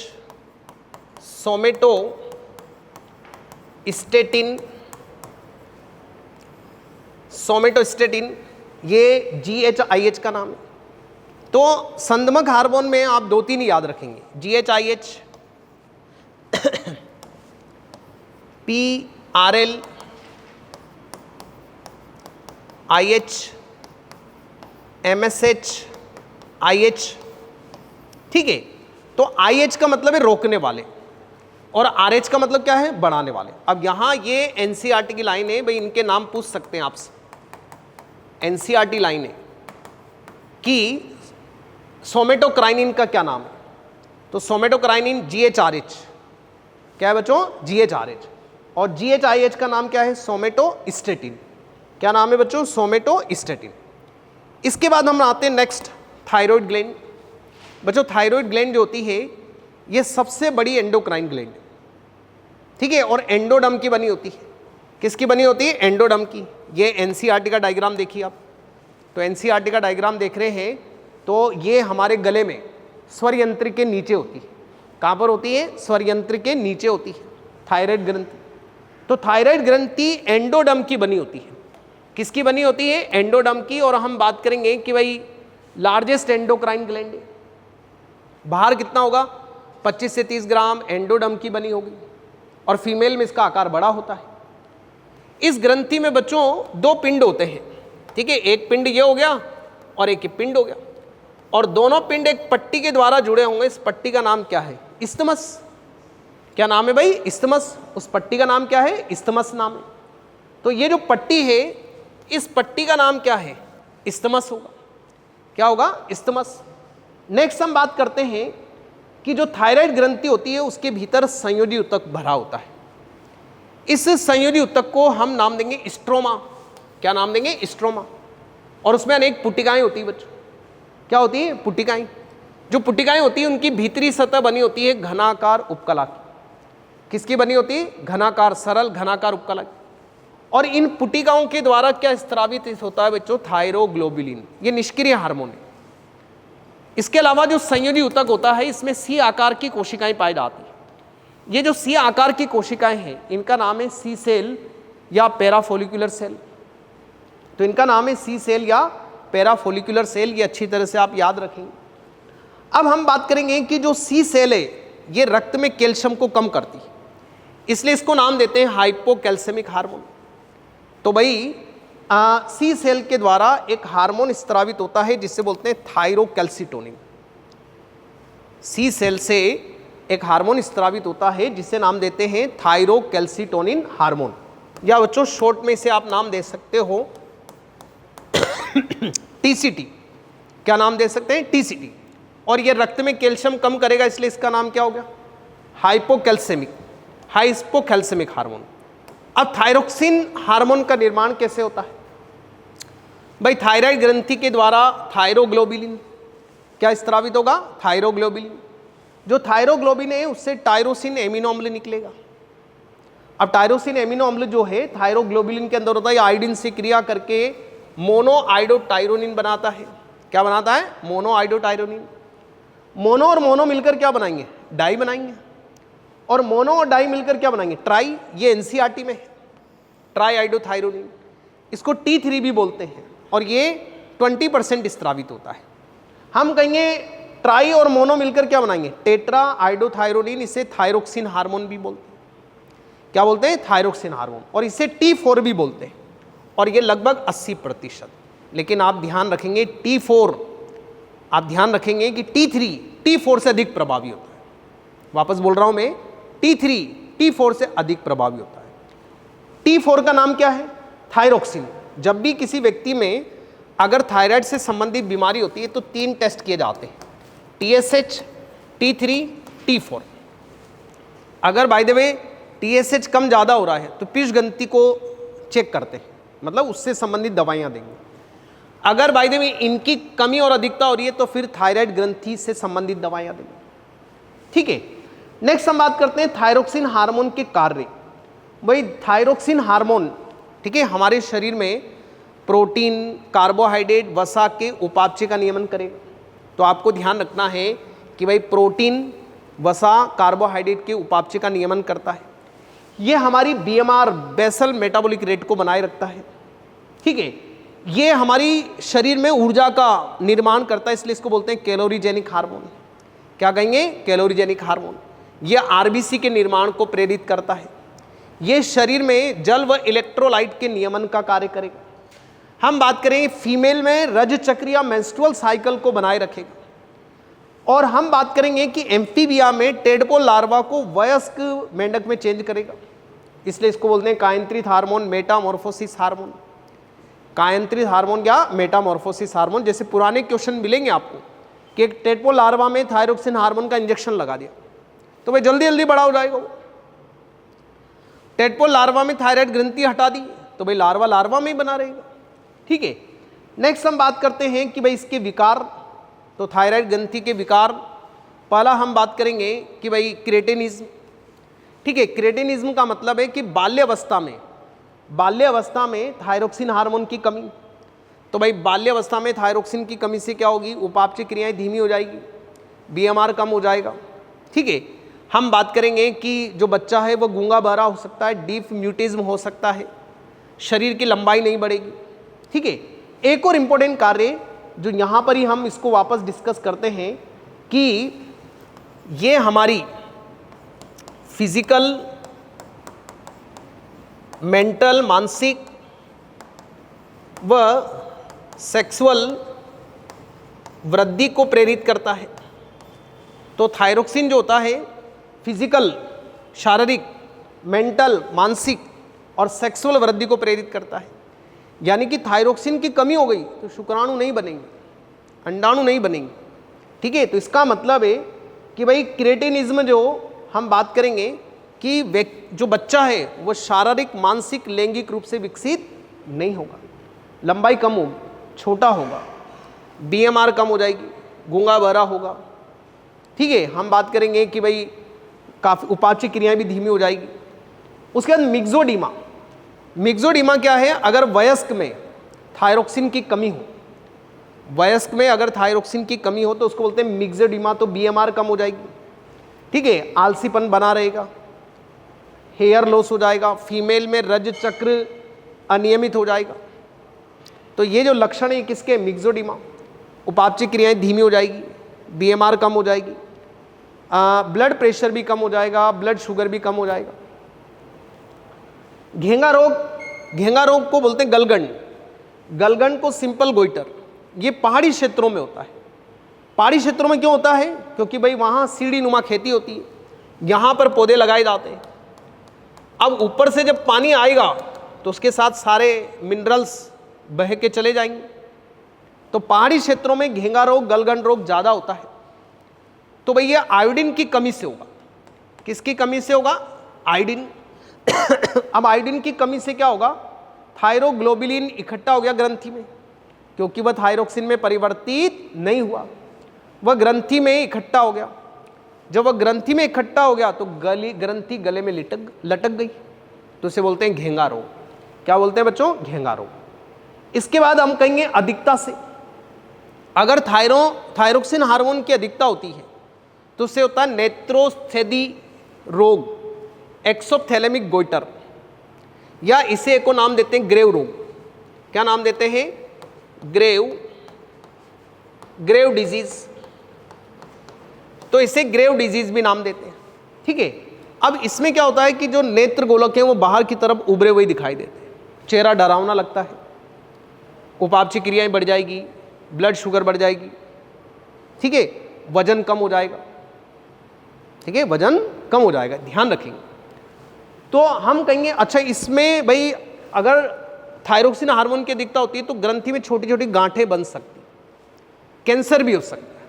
सोमेटोस्टेटिन, ये GHIH का नाम है। तो संदमक हार्मोन में आप 2-3 याद रखेंगे, GHIH, PRL, IH, MSH, IH, ठीक है। तो IH का मतलब है रोकने वाले और RH का मतलब क्या है, बढ़ाने वाले। अब यहां ये एनसीईआरटी की लाइन है, भाई इनके नाम पूछ सकते हैं आपसे, एनसीईआरटी लाइन है कि सोमेटोक्राइनिन का क्या नाम है। तो सोमेटोक्राइनिन GHRH, क्या है बच्चों, GHRH। और GHIH का नाम क्या है, सोमेटोस्टेटिन। क्या नाम है बच्चों, सोमेटोस्टेटिन। इसके बाद हम आते हैं नेक्स्ट, थायराइड ग्लैंड। बच्चों थायराइड ग्लैंड जो होती है ये सबसे बड़ी एंडोक्राइन ग्लैंड है, ठीक है। और एंडोडर्म की बनी होती है, किसकी बनी होती है, एंडोडर्म की। ये एनसीईआरटी का डायग्राम देखिए आप, तो एनसीईआरटी का डायग्राम देख रहे हैं, तो ये हमारे गले में स्वर यंत्र के नीचे होती है। कहाँ पर होती है, स्वर यंत्र के नीचे होती है थायराइड ग्रंथि। तो थायराइड ग्रंथि एंडोडर्म की बनी होती है, किसकी बनी होती है, एंडोडर्म की। और हम बात करेंगे कि भाई लार्जेस्ट एंडोक्राइन ग्लैंड है, बाहर कितना होगा, 25 से 30 ग्राम एंडोडर्म की बनी होगी, और फीमेल में इसका आकार बड़ा होता है। इस ग्रंथि में बच्चों 2 पिंड होते हैं, ठीक है। एक पिंड ये हो गया और एक पिंड हो गया, और दोनों पिंड एक पट्टी के द्वारा जुड़े होंगे। इस पट्टी का नाम क्या है, इस्थमस। क्या नाम है भाई, इस्थमस। उस पट्टी का नाम क्या है, इस्थमस नाम है। तो ये जो पट्टी है, इस पट्टी का नाम क्या है, इस्थमस होगा। क्या होगा, इस्थमस। नेक्स्ट हम बात करते हैं कि जो थायराइड ग्रंथि होती है उसके भीतर संयोजी ऊतक भरा होता है। इस संयोजी ऊतक को हम नाम देंगे स्ट्रोमा। क्या नाम देंगे, स्ट्रोमा। और उसमें अनेक पुटिकाएं होती है बच्चों। क्या होती है, पुटिकाएं। जो पुटिकाएं होती है उनकी भीतरी सतह बनी होती है घनाकार उपकला की। किसकी बनी होती है, घनाकार, सरल घनाकार उपकला की। और इन पुटिकाओं के द्वारा क्या स्त्रावित होता है बच्चों, थायरोग्लोबुलिन। ये निष्क्रिय हार्मोन है। इसके अलावा जो संयोजी ऊतक होता है इसमें सी आकार की कोशिकाएं पाई जाती है। ये जो सी आकार की कोशिकाएं हैं इनका नाम है सी सेल या पैराफोलिकुलर सेल। तो इनका नाम है सी सेल या पैराफोलिकुलर सेल, ये अच्छी तरह से आप याद रखेंगे। अब हम बात करेंगे कि जो सी सेल है ये रक्त में कैल्शियम को कम करती है, इसलिए इसको नाम देते हैं हाइपोकैल्सेमिक हार्मोन। तो भाई सी सेल के द्वारा एक हार्मोन स्त्रावित होता है जिससे बोलते हैं थायरोकैल्सिटोनिन। सी सेल से एक हार्मोन स्त्रावित होता है जिसे नाम देते हैं थायरोकैल्सिटोनिन हार्मोन, या बच्चों शॉर्ट में इसे आप नाम दे सकते हो टीसीटी। क्या नाम दे सकते हैं, टीसीटी। और ये रक्त में कैल्शियम कम करेगा, इसलिए इसका नाम क्या हो गया, हाइपोकैल्सेमिक हार्मोन। अब थायरोक्सिन हार्मोन का निर्माण कैसे होता है भाई, थायराइड ग्रंथि के द्वारा थायरोग्लोबुलिन क्या स्त्रावित होगा, थायरोग्लोबुलिन। जो थायरोग्लोबिन है उससे टायरोसिन एमिनो अम्ल निकलेगा। अब टायरोसिन एमिनो अम्ल जो है थायरोग्लोबुलिन के अंदर होता है, आयोडीन से क्रिया करके मोनो आइडोटायरोनिन बनाता है। क्या बनाता है, मोनो आइडोटायरोनिन। मोनो और मोनो मिलकर क्या बनाएंगे, डाई बनाएंगे। और मोनो और डाई मिलकर क्या बनाएंगे, ट्राई। ये एनसीईआरटी में है, ट्राई आइडोथायरोनिन। इसको T3 भी बोलते हैं, और ये 20% स्त्रावित होता है। हम कहेंगे ट्राई और मोनो मिलकर क्या बनाएंगे, टेट्रा आइडोथायरोनिन। इसे थायरोक्सिन हार्मोन भी बोलते हैं। क्या बोलते हैं, थायरोक्सिन हार्मोन। और इसे T4 भी बोलते हैं, और ये लगभग 80%। लेकिन आप ध्यान रखेंगे T4, आप ध्यान रखेंगे कि T3 T4 से अधिक प्रभावी होता है। वापस बोल रहा हूं मैं, T3 T4 से अधिक प्रभावी होता है। T4 का नाम क्या है? थायरोक्सिन। जब भी किसी व्यक्ति में अगर थायराइड से संबंधित बीमारी होती है तो 3 टेस्ट किए जाते हैं, TSH, T3, T4। अगर बाय द वे TSH कम ज़्यादा हो रहा है तो पीयूष ग्रंथि को चेक करते हैं, मतलब उससे संबंधित दवाइयाँ देंगे। अगर बाय द वे इनकी कमी और अधिकता हो रही है तो फिर थायराइड ग्रंथि से संबंधित दवाइयाँ देंगे। ठीक है, नेक्स्ट हम बात करते हैं थायरोक्सिन हार्मोन के कार्य। भाई थायरोक्सिन हार्मोन, ठीक है, हमारे शरीर में प्रोटीन, कार्बोहाइड्रेट, वसा के उपापचय का नियमन करेगा। तो आपको ध्यान रखना है कि भाई प्रोटीन, वसा, कार्बोहाइड्रेट के उपापचय का नियमन करता है। ये हमारी BMR बेसल मेटाबॉलिक रेट को बनाए रखता है। ठीक है, ये हमारी शरीर में ऊर्जा का निर्माण करता है, इसलिए इसको बोलते हैं कैलोरीजेनिक हार्मोन। क्या कहेंगे? कैलोरीजेनिक हार्मोन। ये RBC के निर्माण को प्रेरित करता है। ये शरीर में जल व इलेक्ट्रोलाइट के नियमन का कार्य करेगा। हम बात करें फीमेल में रज चक्र या मेंस्ट्रुअल साइकिल को बनाए रखेगा। और हम बात करेंगे कि एम्फीबिया में टेडपोल लार्वा को वयस्क मेंढक में चेंज करेगा, इसलिए इसको बोलते हैं कायंत्रित हार्मोन, मेटामॉर्फोसिस हार्मोन। कायंत्रित हार्मोन या मेटामॉर्फोसिस हार्मोन। जैसे पुराने क्वेश्चन मिलेंगे आपको कि एक टेडपोल लार्वा में थायरोक्सिन हार्मोन का इंजेक्शन लगा दिया तो भाई जल्दी जल्दी बड़ा हो जाएगा वो। टेडपोल लार्वा में थायराइड ग्रंथि हटा दी तो भाई लार्वा लार्वा में ही बना रहेगा। ठीक है, नेक्स्ट हम बात करते हैं कि भाई इसके विकार। तो थायराइड ग्रंथि के विकार, पहला हम बात करेंगे कि भाई क्रेटिनिज्म। ठीक है, क्रेटिनिज्म का मतलब है कि बाल्यावस्था में थायरोक्सिन हार्मोन की कमी। तो भाई बाल्यावस्था में थायरोक्सिन की कमी से क्या होगी? उपापचय क्रियाएं धीमी हो जाएगी, BMR कम हो जाएगा। ठीक है, हम बात करेंगे कि जो बच्चा है वो गूंगा बहरा हो सकता है, डीप म्यूटिज्म हो सकता है, शरीर की लंबाई नहीं बढ़ेगी। ठीक है, एक और इम्पोर्टेंट कार्य जो यहाँ पर ही हम इसको वापस डिस्कस करते हैं कि ये हमारी फिजिकल, मेंटल, मानसिक व सेक्सुअल वृद्धि को प्रेरित करता है। तो थायरोक्सिन जो होता है फिजिकल, शारीरिक, मेंटल, मानसिक और सेक्सुअल वृद्धि को प्रेरित करता है। यानी कि थायरोक्सिन की कमी हो गई तो शुक्राणु नहीं बनेंगे, अंडाणु नहीं बनेंगे। ठीक है, तो इसका मतलब है कि भाई क्रेटिनिज्म जो हम बात करेंगे कि जो बच्चा है वो शारीरिक, मानसिक, लैंगिक रूप से विकसित नहीं होगा, लंबाई कम होगी, छोटा होगा, BMR कम हो जाएगी, गूंगा बहरा होगा। ठीक है, हम बात करेंगे कि भाई काफ़ी उपापचय क्रियाएं भी धीमी हो जाएगी। उसके बाद मिक्सोडीमा। मिक्सोडीमा क्या है? अगर वयस्क में थायरोक्सिन की कमी हो, वयस्क में अगर थायरोक्सिन की कमी हो तो उसको बोलते हैं मिक्सोडीमा। तो BMR कम हो जाएगी। ठीक है, आलसीपन बना रहेगा, हेयर लॉस हो जाएगा, फीमेल में रज चक्र अनियमित हो जाएगा। तो ये जो लक्षण है किसके? मिक्सोडीमा। उपापचय क्रियाएं धीमी हो जाएगी, BMR कम हो जाएगी, ब्लड प्रेशर भी कम हो जाएगा, ब्लड शुगर भी कम हो जाएगा। घेंगा रोग को बोलते हैं गलगंड। गलगंड को सिंपल गोइटर, ये पहाड़ी क्षेत्रों में होता है। पहाड़ी क्षेत्रों में क्यों होता है? क्योंकि भाई वहाँ सीढ़ी नुमा खेती होती है, यहाँ पर पौधे लगाए जाते हैं। अब ऊपर से जब पानी आएगा तो उसके साथ सारे मिनरल्स बह के चले जाएंगे। तो पहाड़ी क्षेत्रों में घेंगा रोग, गलगंड रोग ज़्यादा होता है। तो भाई ये आयोडीन की कमी से होगा। किसकी कमी से होगा? आयोडीन। अब आयोडीन की कमी से क्या होगा? थायरोग्लोबुलिन इकट्ठा हो गया ग्रंथि में, क्योंकि वह थायरोक्सिन में परिवर्तित नहीं हुआ, वह ग्रंथि में इकट्ठा हो गया। जब वह ग्रंथि में इकट्ठा हो गया तो ग्रंथि गले में लटक गई, तो इसे बोलते हैं घेंगा रोग। क्या बोलते हैं बच्चों? घेंगा रोग। इसके बाद हम कहेंगे अधिकता से। अगर थायरोक्सिन हार्मोन की अधिकता होती है तो उससे होता है नेत्रोस्थेदी रोग, एक्सोप्थेलेमिक गोइटर, या इसे एक को नाम देते हैं ग्रेव रोग। क्या नाम देते हैं? Grave disease. तो इसे ग्रेव डिजीज भी नाम देते हैं। ठीक है, अब इसमें क्या होता है कि जो नेत्र गोलक हैं वो बाहर की तरफ उभरे हुए दिखाई देते हैं, चेहरा डरावना लगता है, उपापचय क्रियाएं बढ़ जाएगी, ब्लड शुगर बढ़ जाएगी, ठीक है, वजन कम हो जाएगा, ठीक है, वजन कम हो जाएगा, ध्यान रखेंगे। तो हम कहेंगे अच्छा इसमें भाई अगर थायरोक्सिन हार्मोन की अधिकता होती है तो ग्रंथि में छोटी छोटी गांठें बन सकती, कैंसर भी हो सकता है।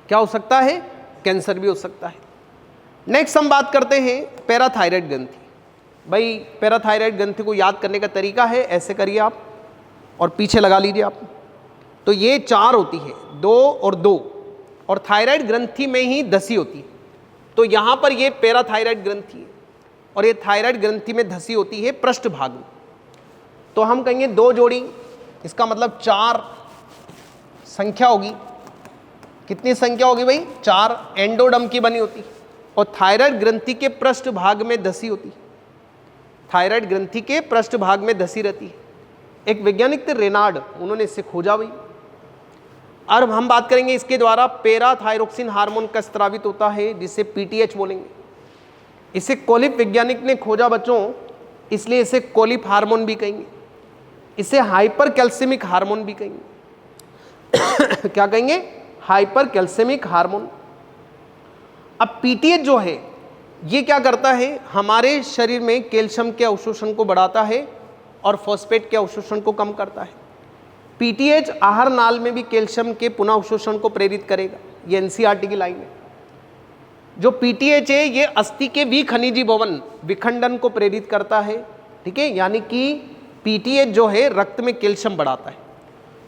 क्या हो सकता है? कैंसर भी हो सकता है। नेक्स्ट हम बात करते हैं पैराथायराइड ग्रंथि। भाई पैराथायराइड ग्रंथि को याद करने का तरीका है, ऐसे करिए आप और पीछे लगा लीजिए आप। तो ये 4 होती है, 2 और 2, और थायराइड ग्रंथि में ही 10 होती है। तो यहाँ पर ये पैराथायराइड ग्रंथि है और ये थायराइड ग्रंथि में धसी होती है पृष्ठ भाग में। तो हम कहेंगे 2 जोड़ी, इसका मतलब 4 संख्या होगी। कितनी संख्या होगी भाई? 4 एंडोडर्म की बनी होती और थायराइड ग्रंथि के पृष्ठ भाग में धसी होती। थायराइड ग्रंथि के पृष्ठ भाग में धसी रहती है। एक वैज्ञानिक थे रेनार्ड, उन्होंने इसे खोजा भाई। और हम बात करेंगे इसके द्वारा पैराथायरोक्सिन हार्मोन का स्रावित होता है, जिसे पीटीएच बोलेंगे। इसे कोलिप वैज्ञानिक ने खोजा बच्चों, इसलिए इसे कोलिप हार्मोन भी कहेंगे। इसे हाइपर कैल्सिमिक हार्मोन भी कहेंगे। क्या कहेंगे? Hyper calcaemic hormone. अब पीटीएच जो है ये क्या करता है? हमारे शरीर में कैल्शियम के अवशोषण को बढ़ाता है और फॉस्फेट के अवशोषण को कम करता है। पीटीएच आहार नाल में भी कैल्शियम के पुनः अवशोषण को प्रेरित करेगा। ये एनसीईआरटी की लाइन है। जो पीटीएच है ये अस्थि के विखनिजी भवन विखंडन को प्रेरित करता है, ठीक है, यानी कि पीटीएच जो है रक्त में कैल्शियम बढ़ाता है।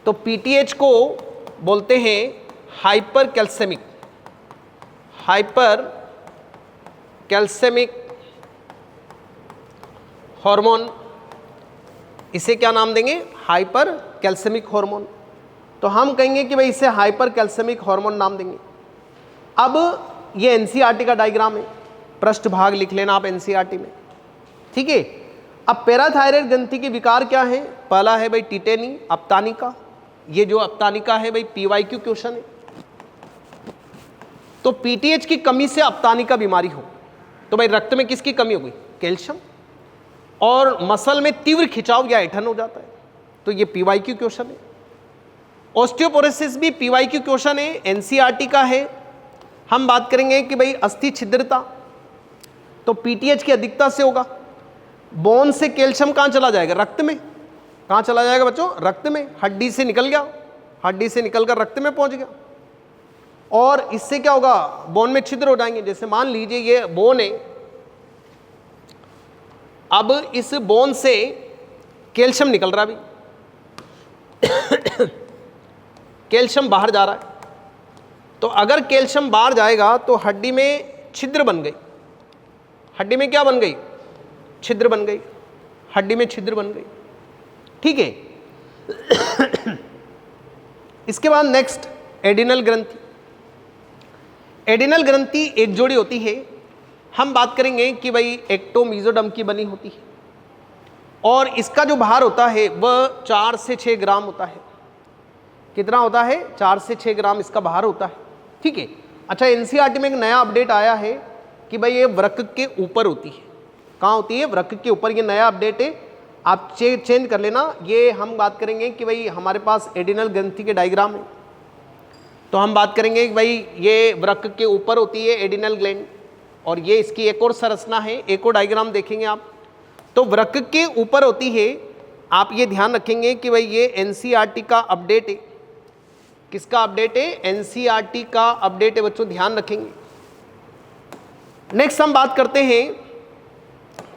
तो पीटीएच को बोलते हैं हाइपर कैल्सेमिक हार्मोन। इसे क्या नाम देंगे? Hyper calcemic hormone. तो हम कहेंगे कि भाई इसे हाइपर कैल्सेमिक हार्मोन नाम देंगे। अब ये एनसीईआरटी का डायग्राम है, पृष्ठ भाग लिख लेना आप एनसीईआरटी में, ठीक है। अब पैराथायराइड ग्रंथि के विकार क्या है? पहला है भाई टिटेनी, अपतानिका। ये जो अपतानिका है भाई पीवाईक्यू क्वेश्चन है। तो पीटीएच की कमी से अपतानिका बीमारी हो तो भाई रक्त में किसकी कमी हो गई? कैल्शियम। और मसल में तीव्र खिंचाव या ऐंठन हो जाता है, तो ये पीवाईक्यू क्वेश्चन है। ऑस्टियोपोरोसिस भी पीवाईक्यू क्वेश्चन है, एनसीईआरटी का है। हम बात करेंगे कि भाई अस्थि छिद्रता, तो पीटीएच की अधिकता से होगा। बोन से कैल्शियम कहाँ चला जाएगा? रक्त में। कहाँ चला जाएगा बच्चों? रक्त में। हड्डी से निकल गया, हड्डी से निकलकर रक्त में पहुंच गया। और इससे क्या होगा? बोन में छिद्र हो जाएंगे। जैसे मान लीजिए ये बोन है, अब इस बोन से कैल्शियम निकल रहा है भी, कैल्शियम बाहर जा रहा है। तो अगर कैल्शियम बाहर जाएगा तो हड्डी में छिद्र बन गई। हड्डी में क्या बन गई? छिद्र बन गई। हड्डी में छिद्र बन गई, ठीक है। इसके बाद नेक्स्ट एडिनल ग्रंथि। एडिनल ग्रंथि एक जोड़ी होती है। हम बात करेंगे कि भाई एक्टोमीजोडर्म की बनी होती है और इसका जो भार होता है वह 4 से 6 ग्राम होता है। कितना होता है? 4 से 6 ग्राम इसका भार होता है, ठीक है। अच्छा, एनसीईआरटी में एक नया अपडेट आया है कि भाई ये वृक्क के ऊपर होती है। कहाँ होती है? वृक्क के ऊपर। ये नया अपडेट है, आप चेंज कर लेना। ये हम बात करेंगे कि भाई हमारे पास एडिनल ग्रंथि के डायग्राम है, तो हम बात करेंगे कि भाई ये वृक्क के ऊपर होती है एडिनल ग्लैंड, और ये इसकी एक और संरचना है, एक और डायग्राम देखेंगे आप। तो वृक्क के ऊपर होती है। आप ये ध्यान रखेंगे कि भाई ये एनसीईआरटी का अपडेट है। किसका अपडेट है? एनसीईआरटी का अपडेट है बच्चों, ध्यान रखेंगे। नेक्स्ट हम बात करते हैं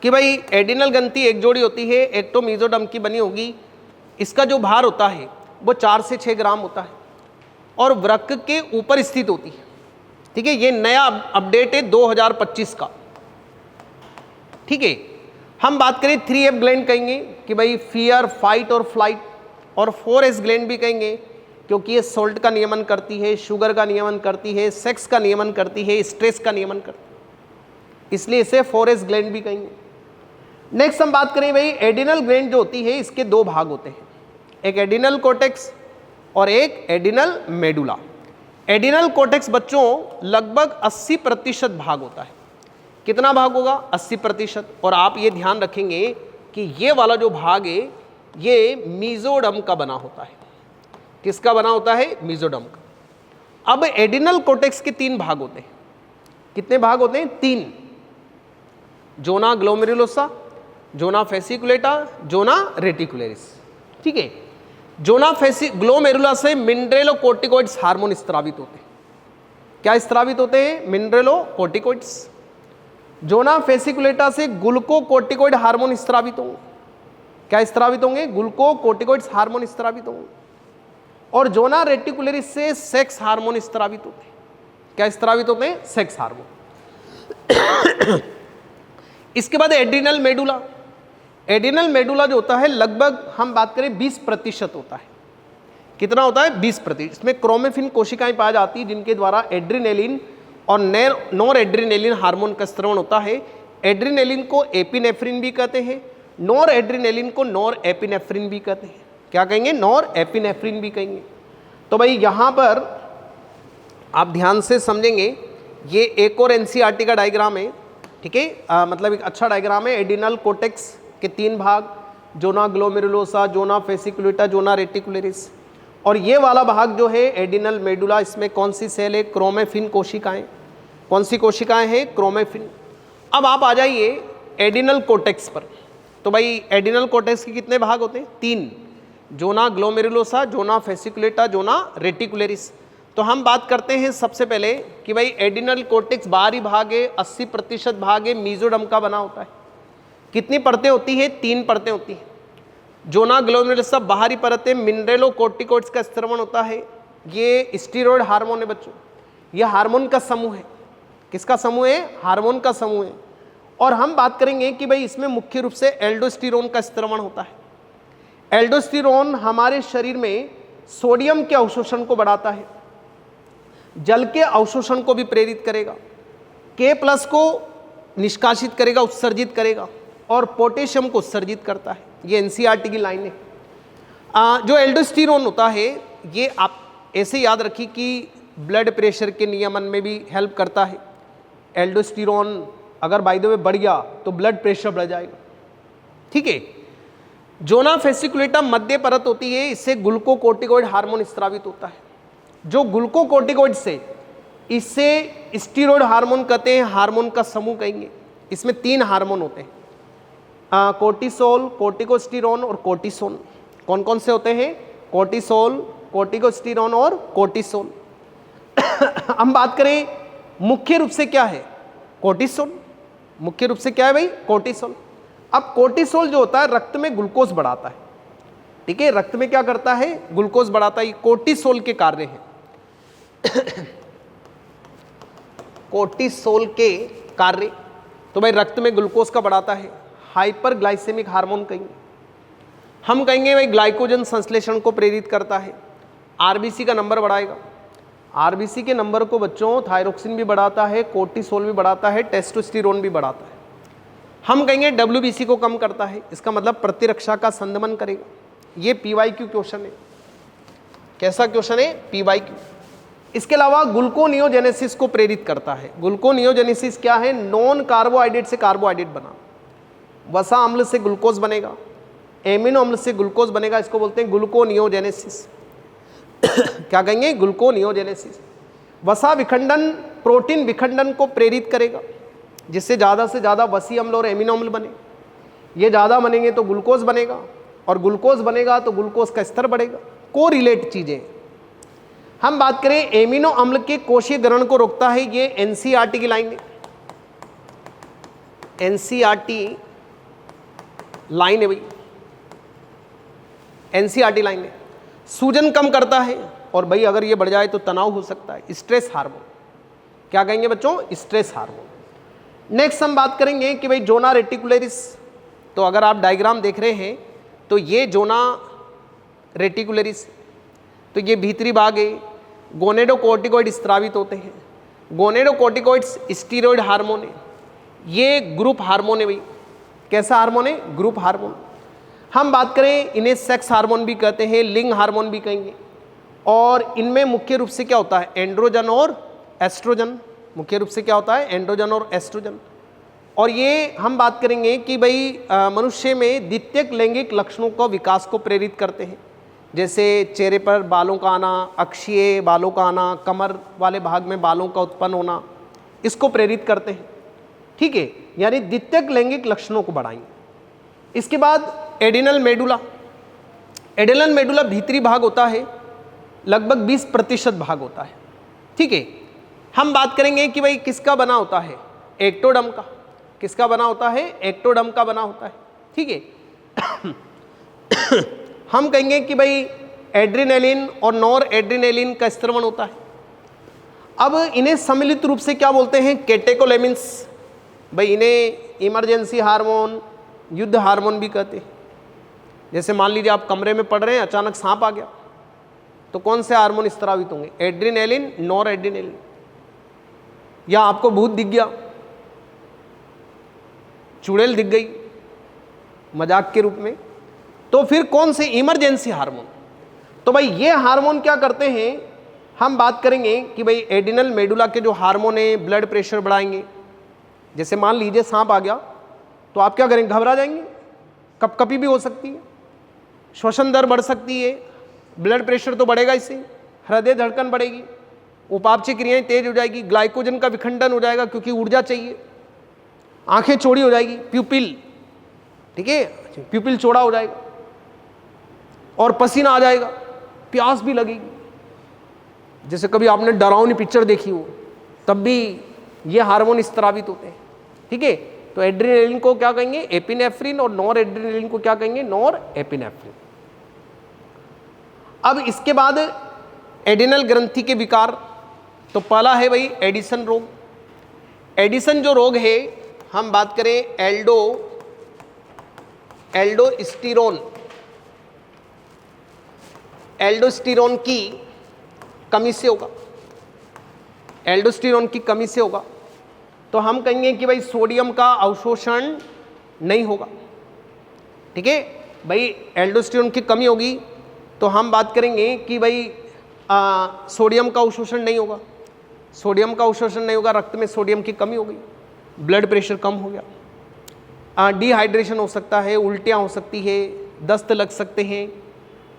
कि भाई एडिनल ग्रंथि एक जोड़ी होती है, एक्टोमीजोडर्म की बनी होगी। इसका जो भार होता है वो 4 से 6 ग्राम होता है और वृक्क के ऊपर स्थित होती है, ठीक है। ये नया अपडेट है 2025 का, ठीक है। हम बात करें 3F ग्लैंड कहेंगे कि भाई फियर, फाइट और फ्लाइट, और 4S ग्लैंड भी कहेंगे क्योंकि ये सोल्ट का नियमन करती है, शुगर का नियमन करती है, सेक्स का नियमन करती है, स्ट्रेस का नियमन करती है, इसलिए इसे 4S ग्लैंड भी कहेंगे। नेक्स्ट हम बात करें भाई एडिनल ग्लैंड जो होती है इसके 2 भाग होते हैं, एक एडिनल कोर्टेक्स और एक एडिनल मेडुला। एडिनल कोर्टेक्स बच्चों लगभग 80% भाग होता है। कितना भाग होगा? 80%। और आप ये ध्यान रखेंगे कि ये वाला जो भाग है ये मीजोडर्म का बना होता है। किसका बना होता है? मीजोडर्म का। अब एडिनल कोर्टेक्स के 3 भाग होते हैं। कितने भाग होते हैं? 3। Zona glomerulosa, zona fasciculata, zona reticularis. ठीक है। जोना ग्लोमेरुला से मिनरेलोकोर्टिकोइड्स हार्मोन स्त्रावित होते हैं। क्या स्त्रावित होते हैं? मिनरेलोकोर्टिकोइड्स। जोना फेसिकुलेटा से ग्लूकोकोर्टिकोइड हार्मोन स्त्रावित होंगे। क्या स्त्रावित होंगे? ग्लूकोकोर्टिकोइड्स हार्मोन स्त्रावित होंगे। और जोना रेटिकुलरिस से सेक्स हार्मोन स्त्रावित होते हैं। क्या स्त्रावित होते हैं? Sex hormone. इसके बाद एड्रिनल मेडुला। एड्रिनल मेडुला जो होता है लगभग हम बात करें 20% होता है। कितना होता है? 20%। इसमें क्रोमेफिन कोशिकाएं पाई जाती हैं जिनके द्वारा एड्रिनेलिन और नॉर एड्रिनेलिन हार्मोन का स्त्रवण होता है। एड्रिनेलिन को एपिनेफ्रिन भी कहते हैं, नॉर एड्रिनेलिन को नॉर एपिनेफ्रिन भी कहते हैं। क्या कहेंगे? नॉर एपिनेफ्रिन भी कहेंगे। तो भाई यहाँ पर आप ध्यान से समझेंगे, ये एक और एनसीईआरटी का डायग्राम है। ठीक है, मतलब एक अच्छा डायग्राम है। एडिनल कोर्टेक्स के 3 भाग, zona glomerulosa, zona fasciculata, zona reticularis. और ये वाला भाग जो है एडिनल मेडुला, इसमें कौन सी सेल है? क्रोमेफिन कोशिकाएं। कौन सी कोशिकाएं हैं? क्रोमेफिन। अब आप आ जाइए एडिनल कोर्टेक्स पर। तो भाई एडिनल कोर्टेक्स के कितने भाग होते हैं? 3। Zona glomerulosa, zona fasciculata, zona reticularis. तो हम बात करते हैं सबसे पहले कि भाई एडिनल कोर्टेक्स बाहरी भाग है, 80% भाग है, मीजोडर्म का बना होता है। कितनी परतें होती हैं? 3 परतें होती हैं। जोना ग्लोमेरुलोसा बाहरी परत है, मिनरेलोकोर्टिकोइड्स का स्त्रवण होता है। ये स्टीरॉयड हार्मोन है बच्चों, ये हार्मोन का समूह है। किसका समूह है? हार्मोन का समूह है। और हम बात करेंगे कि भाई इसमें मुख्य रूप से एल्डोस्टेरोन का स्त्रवण होता है। एल्डोस्टेरोन हमारे शरीर में सोडियम के अवशोषण को बढ़ाता है, जल के अवशोषण को भी प्रेरित करेगा, K+ को निष्कासित करेगा, उत्सर्जित करेगा, और पोटेशियम को उत्सर्जित करता है। ये एनसीईआरटी की लाइन है। जो एल्डोस्टेरोन होता है ये आप ऐसे याद रखिए कि ब्लड प्रेशर के नियमन में भी हेल्प करता है। एल्डोस्टेरोन अगर बाय द वे बढ़ गया तो ब्लड प्रेशर बढ़ जाएगा। ठीक है। जोना फेसिकुलेटा मध्य परत होती है, इससे ग्लूकोकोर्टिकोइड हार्मोन स्त्रावित होता है। जो ग्लूकोकोर्टिकोइड से, इससे स्टीरॉयड हार्मोन कहते हैं, हार्मोन का समूह कहेंगे। इसमें 3 हार्मोन होते हैं, कोर्टिसोल, कोर्टिकोस्टेरोन और कोर्टिसोन। कौन कौन से होते हैं? कोर्टिसोल, कोर्टिकोस्टेरोन और कोर्टिसोल। हम बात करें मुख्य रूप से क्या है? कोर्टिसोल। मुख्य रूप से क्या है भाई? कोर्टिसोल। अब कोर्टिसोल जो होता है रक्त में ग्लूकोज बढ़ाता है। ठीक है, रक्त में क्या करता है? ग्लूकोज बढ़ाता है। ये कोर्टिसोल के कार्य हैं। कोर्टिसोल के कार्य, तो भाई रक्त में ग्लूकोज का बढ़ाता है। हाइपरग्लाइसेमिक हार्मोन कहेंगे। हम कहेंगे भाई ग्लाइकोजन संश्लेषण को प्रेरित करता है। आरबीसी का नंबर बढ़ाएगा। आरबीसी के नंबर को बच्चों थायरोक्सिन भी बढ़ाता है, कोर्टिसोल भी बढ़ाता है, टेस्टोस्टेरोन भी बढ़ाता है। हम कहेंगे डब्ल्यूबीसी को कम करता है, इसका मतलब प्रतिरक्षा का संदमन करेगा। ये पीवाईक्यू क्वेश्चन है। कैसा क्वेश्चन है? पीवाईक्यू। इसके अलावा ग्लूकोनियोजेनेसिस को प्रेरित करता है। ग्लूकोनियोजेनेसिस क्या है? नॉन कार्बोहाइड्रेट से कार्बोहाइड्रेट बना। वसा अम्ल से ग्लूकोज बनेगा, एमिनो अम्ल से ग्लूकोज बनेगा, इसको बोलते हैं ग्लूकोनियोजेनेसिस। क्या कहेंगे? ग्लूकोनियोजेनेसिस। वसा विखंडन प्रोटीन विखंडन को प्रेरित करेगा, जिससे ज़्यादा से ज़्यादा वसी अम्ल और एमिनो अम्ल बने। ये ज़्यादा बनेंगे तो ग्लूकोज बनेगा, और ग्लूकोज बनेगा तो ग्लूकोज का स्तर बढ़ेगा। को रिलेट चीज़ें। हम बात करें एमिनो अम्ल के कोशीय ग्रहण को रोकता है, ये एनसीईआरटी की लाइन है। एनसीईआरटी लाइन है भाई, एनसीईआरटी लाइन है। सूजन कम करता है, और भाई अगर ये बढ़ जाए तो तनाव हो सकता है। Stress hormone. क्या कहेंगे बच्चों? Stress hormone. नेक्स्ट हम बात करेंगे कि भाई जोना रेटिकुलरिस। तो अगर आप डायग्राम देख रहे हैं तो ये जोना रेटिकुलरिस, तो ये भीतरी भाग है। गोनेडोकोर्टिकोइड स्त्रावित होते हैं। गोनेडोकोर्टिकोइड्स स्टीरॉयड हार्मोन है। ये ग्रुप हार्मोन है भाई। कैसा हार्मोन है? Group hormone. हम बात करें इन्हें सेक्स हार्मोन भी कहते हैं, लिंग हार्मोन भी कहेंगे। और इनमें मुख्य रूप से क्या होता है? एंड्रोजन और एस्ट्रोजन। मुख्य रूप से क्या होता है? एंड्रोजन और एस्ट्रोजन। और ये हम बात करेंगे कि भाई मनुष्य में द्वितीयक लैंगिक लक्षणों को विकास को प्रेरित करते हैं, जैसे चेहरे पर बालों का आना, अक्षीय बालों का आना, कमर वाले भाग में बालों का उत्पन्न होना, इसको प्रेरित करते हैं। ठीक है, यानी द्वितीयक लैंगिक लक्षणों को बढ़ाएंगे। इसके बाद एडिनल मेडुला। एडिनल मेडुला भीतरी भाग होता है, लगभग 20% भाग होता है। ठीक है, हम बात करेंगे कि भाई किसका बना होता है, एक्टोडर्म का। किसका बना होता है, एक्टोडर्म का बना होता है। ठीक है हम कहेंगे कि भाई एड्रिनेलिन और नॉर एड्रिनेलिन का स्त्रवण होता है। अब इन्हें सम्मिलित रूप से क्या बोलते हैं, कैटेकोलेमिन्स। भाई इन्हें इमरजेंसी हार्मोन, युद्ध हार्मोन भी कहते हैं। जैसे मान लीजिए आप कमरे में पड़ रहे हैं, अचानक सांप आ गया, तो कौन से हार्मोन स्त्रावित होंगे, एड्रिनेलिन, नॉर एड्रिनेलिन। या आपको भूत दिख गया, चुड़ैल दिख गई मजाक के रूप में, तो फिर कौन से, इमरजेंसी हार्मोन। तो भाई ये हार्मोन क्या करते हैं, हम बात करेंगे कि भाई एडिनल मेडुला के जो हार्मोन है ब्लड प्रेशर बढ़ाएंगे। जैसे मान लीजिए सांप आ गया, तो आप क्या करेंगे, घबरा जाएंगे, कपकपी भी हो सकती है, श्वसन दर बढ़ सकती है, ब्लड प्रेशर तो बढ़ेगा इससे, हृदय धड़कन बढ़ेगी, उपापचय क्रियाएं तेज हो जाएगी, ग्लाइकोजन का विखंडन हो जाएगा क्योंकि ऊर्जा चाहिए, आंखें चौड़ी हो जाएगी, प्यूपिल, ठीक है, प्यूपिल चौड़ा हो जाएगा, और पसीना आ जाएगा, प्यास भी लगेगी। जैसे कभी आपने डरावनी पिक्चर देखी हो, तब भी ये हार्मोन स्त्रावित होते हैं। ठीक है, तो एड्रिनेलिन को क्या कहेंगे, एपिनेफ्रिन, और नॉर एड्रिनेलिन को क्या कहेंगे, नॉर एपिनेफ्रिन। अब इसके बाद एडिनल ग्रंथि के विकार। तो पहला है भाई एडिसन रोग। एडिसन जो रोग है, हम बात करें एल्डोस्टेरोन की कमी से होगा। एल्डोस्टेरोन की कमी से होगा, तो हम कहेंगे कि भाई सोडियम का अवशोषण नहीं होगा। ठीक है भाई, एल्डोस्टेरोन की कमी होगी तो हम बात करेंगे कि भाई सोडियम का अवशोषण नहीं होगा। सोडियम का अवशोषण नहीं होगा, रक्त में सोडियम की कमी हो गई, ब्लड प्रेशर कम हो गया, डिहाइड्रेशन हो सकता है, उल्टियाँ हो सकती है, दस्त लग सकते हैं,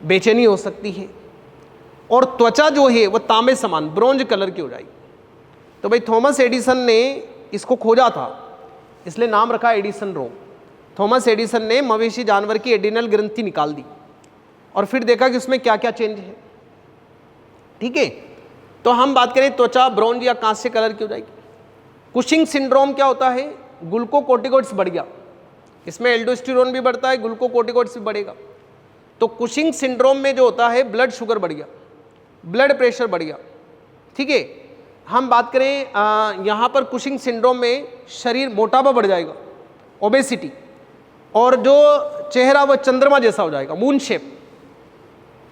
बेचैनी हो सकती है, और त्वचा जो है वो तांबे समान ब्रोंज कलर की हो जाएगी। तो भाई थॉमस एडिसन ने इसको खोजा था, इसलिए नाम रखा एडिसन रोग। थॉमस एडिसन ने मवेशी जानवर की एडिनल ग्रंथि निकाल दी और फिर देखा कि उसमें क्या क्या चेंज है। ठीक है, तो हम बात करें त्वचा ब्रोंज या कांस्य कलर की हो जाएगी। कुशिंग सिंड्रोम क्या होता है, ग्लूकोकोर्टिकॉइड्स बढ़ गया, इसमें एल्डोस्टेरोन भी बढ़ता है, ग्लूकोकोर्टिकॉइड्स भी बढ़ेगा। तो कुशिंग सिंड्रोम में जो होता है ब्लड शुगर बढ़ गया, ब्लड प्रेशर बढ़ गया। ठीक है, हम बात करें यहाँ पर कुशिंग सिंड्रोम में शरीर मोटापा बढ़ जाएगा, ओबेसिटी, और जो चेहरा वह चंद्रमा जैसा हो जाएगा, मून शेप।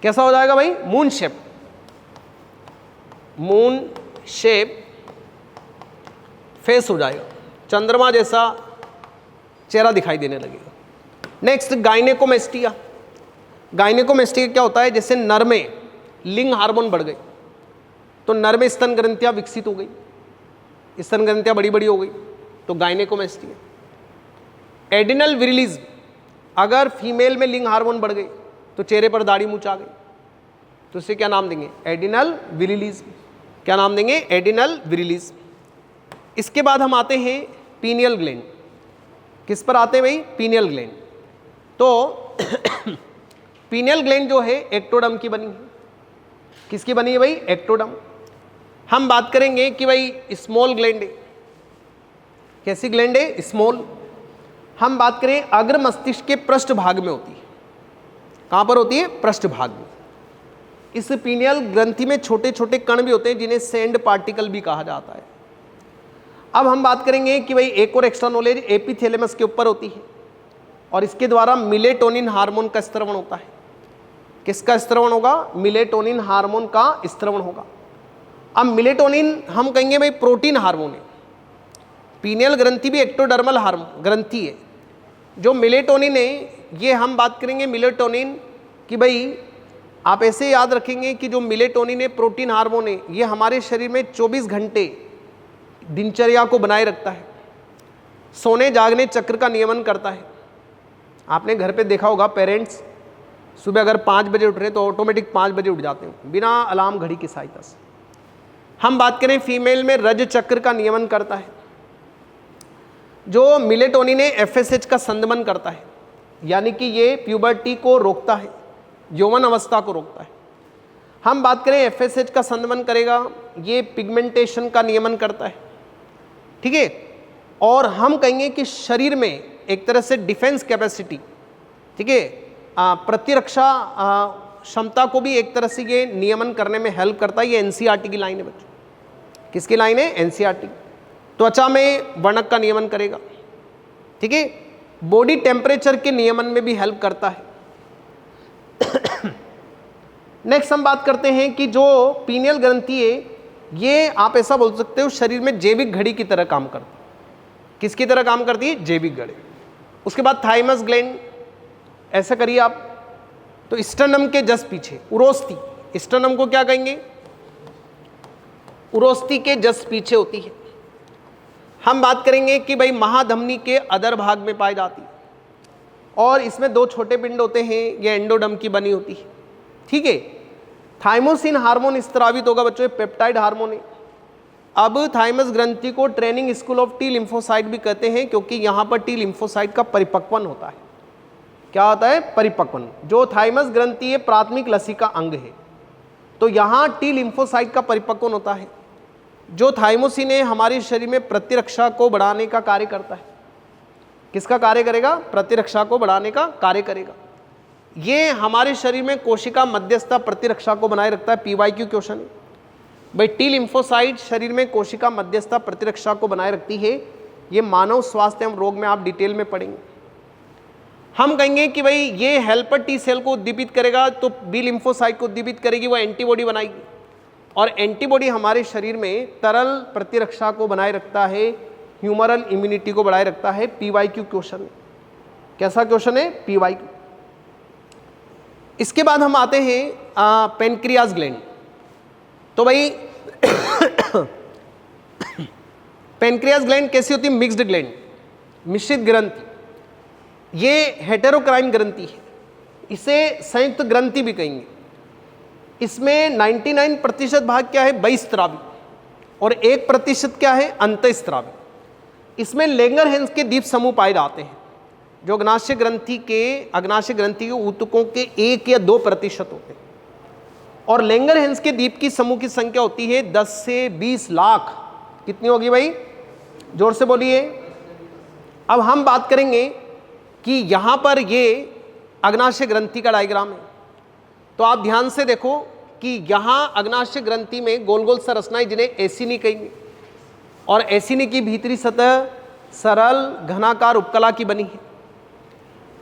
कैसा हो जाएगा भाई, moon shape. Moon shape face हो जाएगा, चंद्रमा जैसा चेहरा दिखाई देने लगेगा। Next gynaecomastia. गायनेकोमेस्टिया क्या होता है, जैसे नर में लिंग हार्मोन बढ़ गई तो नर में स्तन ग्रंथियां विकसित हो गई, स्तन ग्रंथियां बड़ी बड़ी हो गई, तो गायनेकोमेस्टिया। एडिनल विरिलिज्म, अगर फीमेल में लिंग हार्मोन बढ़ गई तो चेहरे पर दाढ़ी मूंछ आ गई, तो इसे क्या नाम देंगे, एडिनल विरिलिज्म। क्या नाम देंगे, एडिनल विरिलिज्म। इसके बाद हम आते हैं पीनियल ग्लैंड। किस पर आते हैं भाई, पीनियल ग्लैंड। तो पीनियल ग्लैंड जो है एक्टोडर्म की बनी है। किसकी बनी है भाई, एक्टोडर्म। हम बात करेंगे कि भाई स्मॉल ग्लैंड है। कैसी ग्लैंड है, स्मॉल। हम बात करें अग्र मस्तिष्क के पृष्ठ भाग में होती है। कहां पर होती है, पृष्ठ भाग में। इस पीनियल ग्रंथि में छोटे छोटे कण भी होते हैं जिन्हें सैंड पार्टिकल भी कहा जाता है। अब हम बात करेंगे कि भाई एक और एक्स्ट्रा नॉलेज एपिथेलेमस के ऊपर होती है और इसके द्वारा मिलेटोनिन हार्मोन का स्त्रवण होता है। किसका स्त्रवण होगा, मिलेटोनिन हार्मोन का स्त्रवण होगा। अब मिलेटोनिन हम कहेंगे भाई प्रोटीन हार्मोन है। पीनियल ग्रंथि भी एक्टोडर्मल हार्मोन ग्रंथि है। जो मिलेटोनिन है, ये हम बात करेंगे मिलेटोनिन कि भाई आप ऐसे याद रखेंगे कि जो मिलेटोनिन है प्रोटीन हार्मोन है, ये हमारे शरीर में 24 घंटे दिनचर्या को बनाए रखता है। सोने जागने चक्र का नियमन करता है। आपने घर पे देखा होगा, पेरेंट्स सुबह अगर 5 बजे उठ रहे तो ऑटोमेटिक 5 बजे उठ जाते हैं बिना अलार्म घड़ी की सहायता से। हम बात करें फीमेल में, रज चक्र का नियमन करता है। जो मिलेटोनिन FSH का संदमन करता है, यानी कि ये प्यूबर्टी को रोकता है, यौवन अवस्था को रोकता है। हम बात करें FSH का संदमन करेगा, ये पिगमेंटेशन का नियमन करता है, ठीक है। और हम कहेंगे कि शरीर में एक तरह से डिफेंस कैपेसिटी, ठीक है, प्रतिरक्षा क्षमता को भी एक तरह से ये नियमन करने में हेल्प करता है। ये NCERT की लाइन है बच्चों। किसकी लाइन है? NCERT। त्वचा में वर्णक का नियमन करेगा, ठीक है। बॉडी टेम्परेचर के नियमन में भी हेल्प करता है। नेक्स्ट हम बात करते हैं कि जो पीनियल ग्रंथि है, ये आप ऐसा बोल सकते हो शरीर में जैविक घड़ी की तरह काम करती है। किसकी तरह काम करती है? जैविक घड़ी। उसके बाद थाइमस ग्लैंड, ऐसा करिए आप, तो स्टर्नम के जस्ट पीछे उरोस्थी, स्टर्नम को क्या कहेंगे? उरोस्थी के जस्ट पीछे होती है। हम बात करेंगे कि भाई महाधमनी के अधर भाग में पाई जाती है और इसमें 2 छोटे पिंड होते हैं, ये एंडोडर्म की बनी होती है, ठीक है। थाइमोसिन हार्मोन स्त्रावित होगा बच्चों, पेप्टाइड हार्मोन है। अब थाइमस ग्रंथि को training school of T lymphocyte भी कहते हैं, क्योंकि यहाँ पर टी लिम्फोसाइट का परिपक्वन होता है। क्या होता है? परिपक्वन। जो थाइमस ग्रंथि है प्राथमिक लसी का अंग है, तो यहाँ टी लिम्फोसाइट का परिपक्वन होता है। जो थाइमोसिन है हमारे शरीर में प्रतिरक्षा को बढ़ाने का कार्य करता है। किसका कार्य करेगा? प्रतिरक्षा को बढ़ाने का कार्य करेगा। ये हमारे शरीर में कोशिका मध्यस्थता प्रतिरक्षा को बनाए रखता है। PYQ क्वेश्चन है भाई, टी लिम्फोसाइट शरीर में कोशिका मध्यस्थता प्रतिरक्षा को बनाए रखती है। ये मानव स्वास्थ्य एवं रोग में आप डिटेल में पढ़ेंगे। हम कहेंगे कि भाई ये हेल्पर टी सेल को उद्दीपित करेगा, तो बी लिम्फोसाइट को उद्दीपित करेगी, वो एंटीबॉडी बनाएगी। और एंटीबॉडी हमारे शरीर में तरल प्रतिरक्षा को बनाए रखता है, ह्यूमरल इम्यूनिटी को बढ़ाए रखता है। PYQ क्वेश्चन है। कैसा क्वेश्चन है? PYQ। इसके बाद हम आते हैं पेनक्रियाज ग्लैंड। तो भाई पेनक्रियाज ग्लैंड कैसी होती है? मिक्स्ड ग्लैंड, मिश्रित ग्रंथि। ये हेटेरोक्राइन ग्रंथि है, इसे संयुक्त ग्रंथि भी कहेंगे। इसमें 99% भाग क्या है? बहिस्त्रावी, और 1% क्या है? अंतःस्त्रावी। इसमें लेंगरहैंस के द्वीप समूह पाए जाते हैं, जो अग्नाशय ग्रंथि के ऊतकों के 1 या 2% होते हैं। और लेंगरहैंस के द्वीप की समूह की संख्या होती है 10 से 20 लाख। कितनी होगी भाई? जोर से बोलिए। अब हम बात करेंगे कि यहाँ पर ये अग्नाशय ग्रंथि का डायग्राम है, तो आप ध्यान से देखो कि यहाँ अग्नाशय ग्रंथि में गोल गोल सा रचनाएं, जिन्हें एसिनी कहेंगे, और एसिनी की भीतरी सतह सरल घनाकार उपकला की बनी है।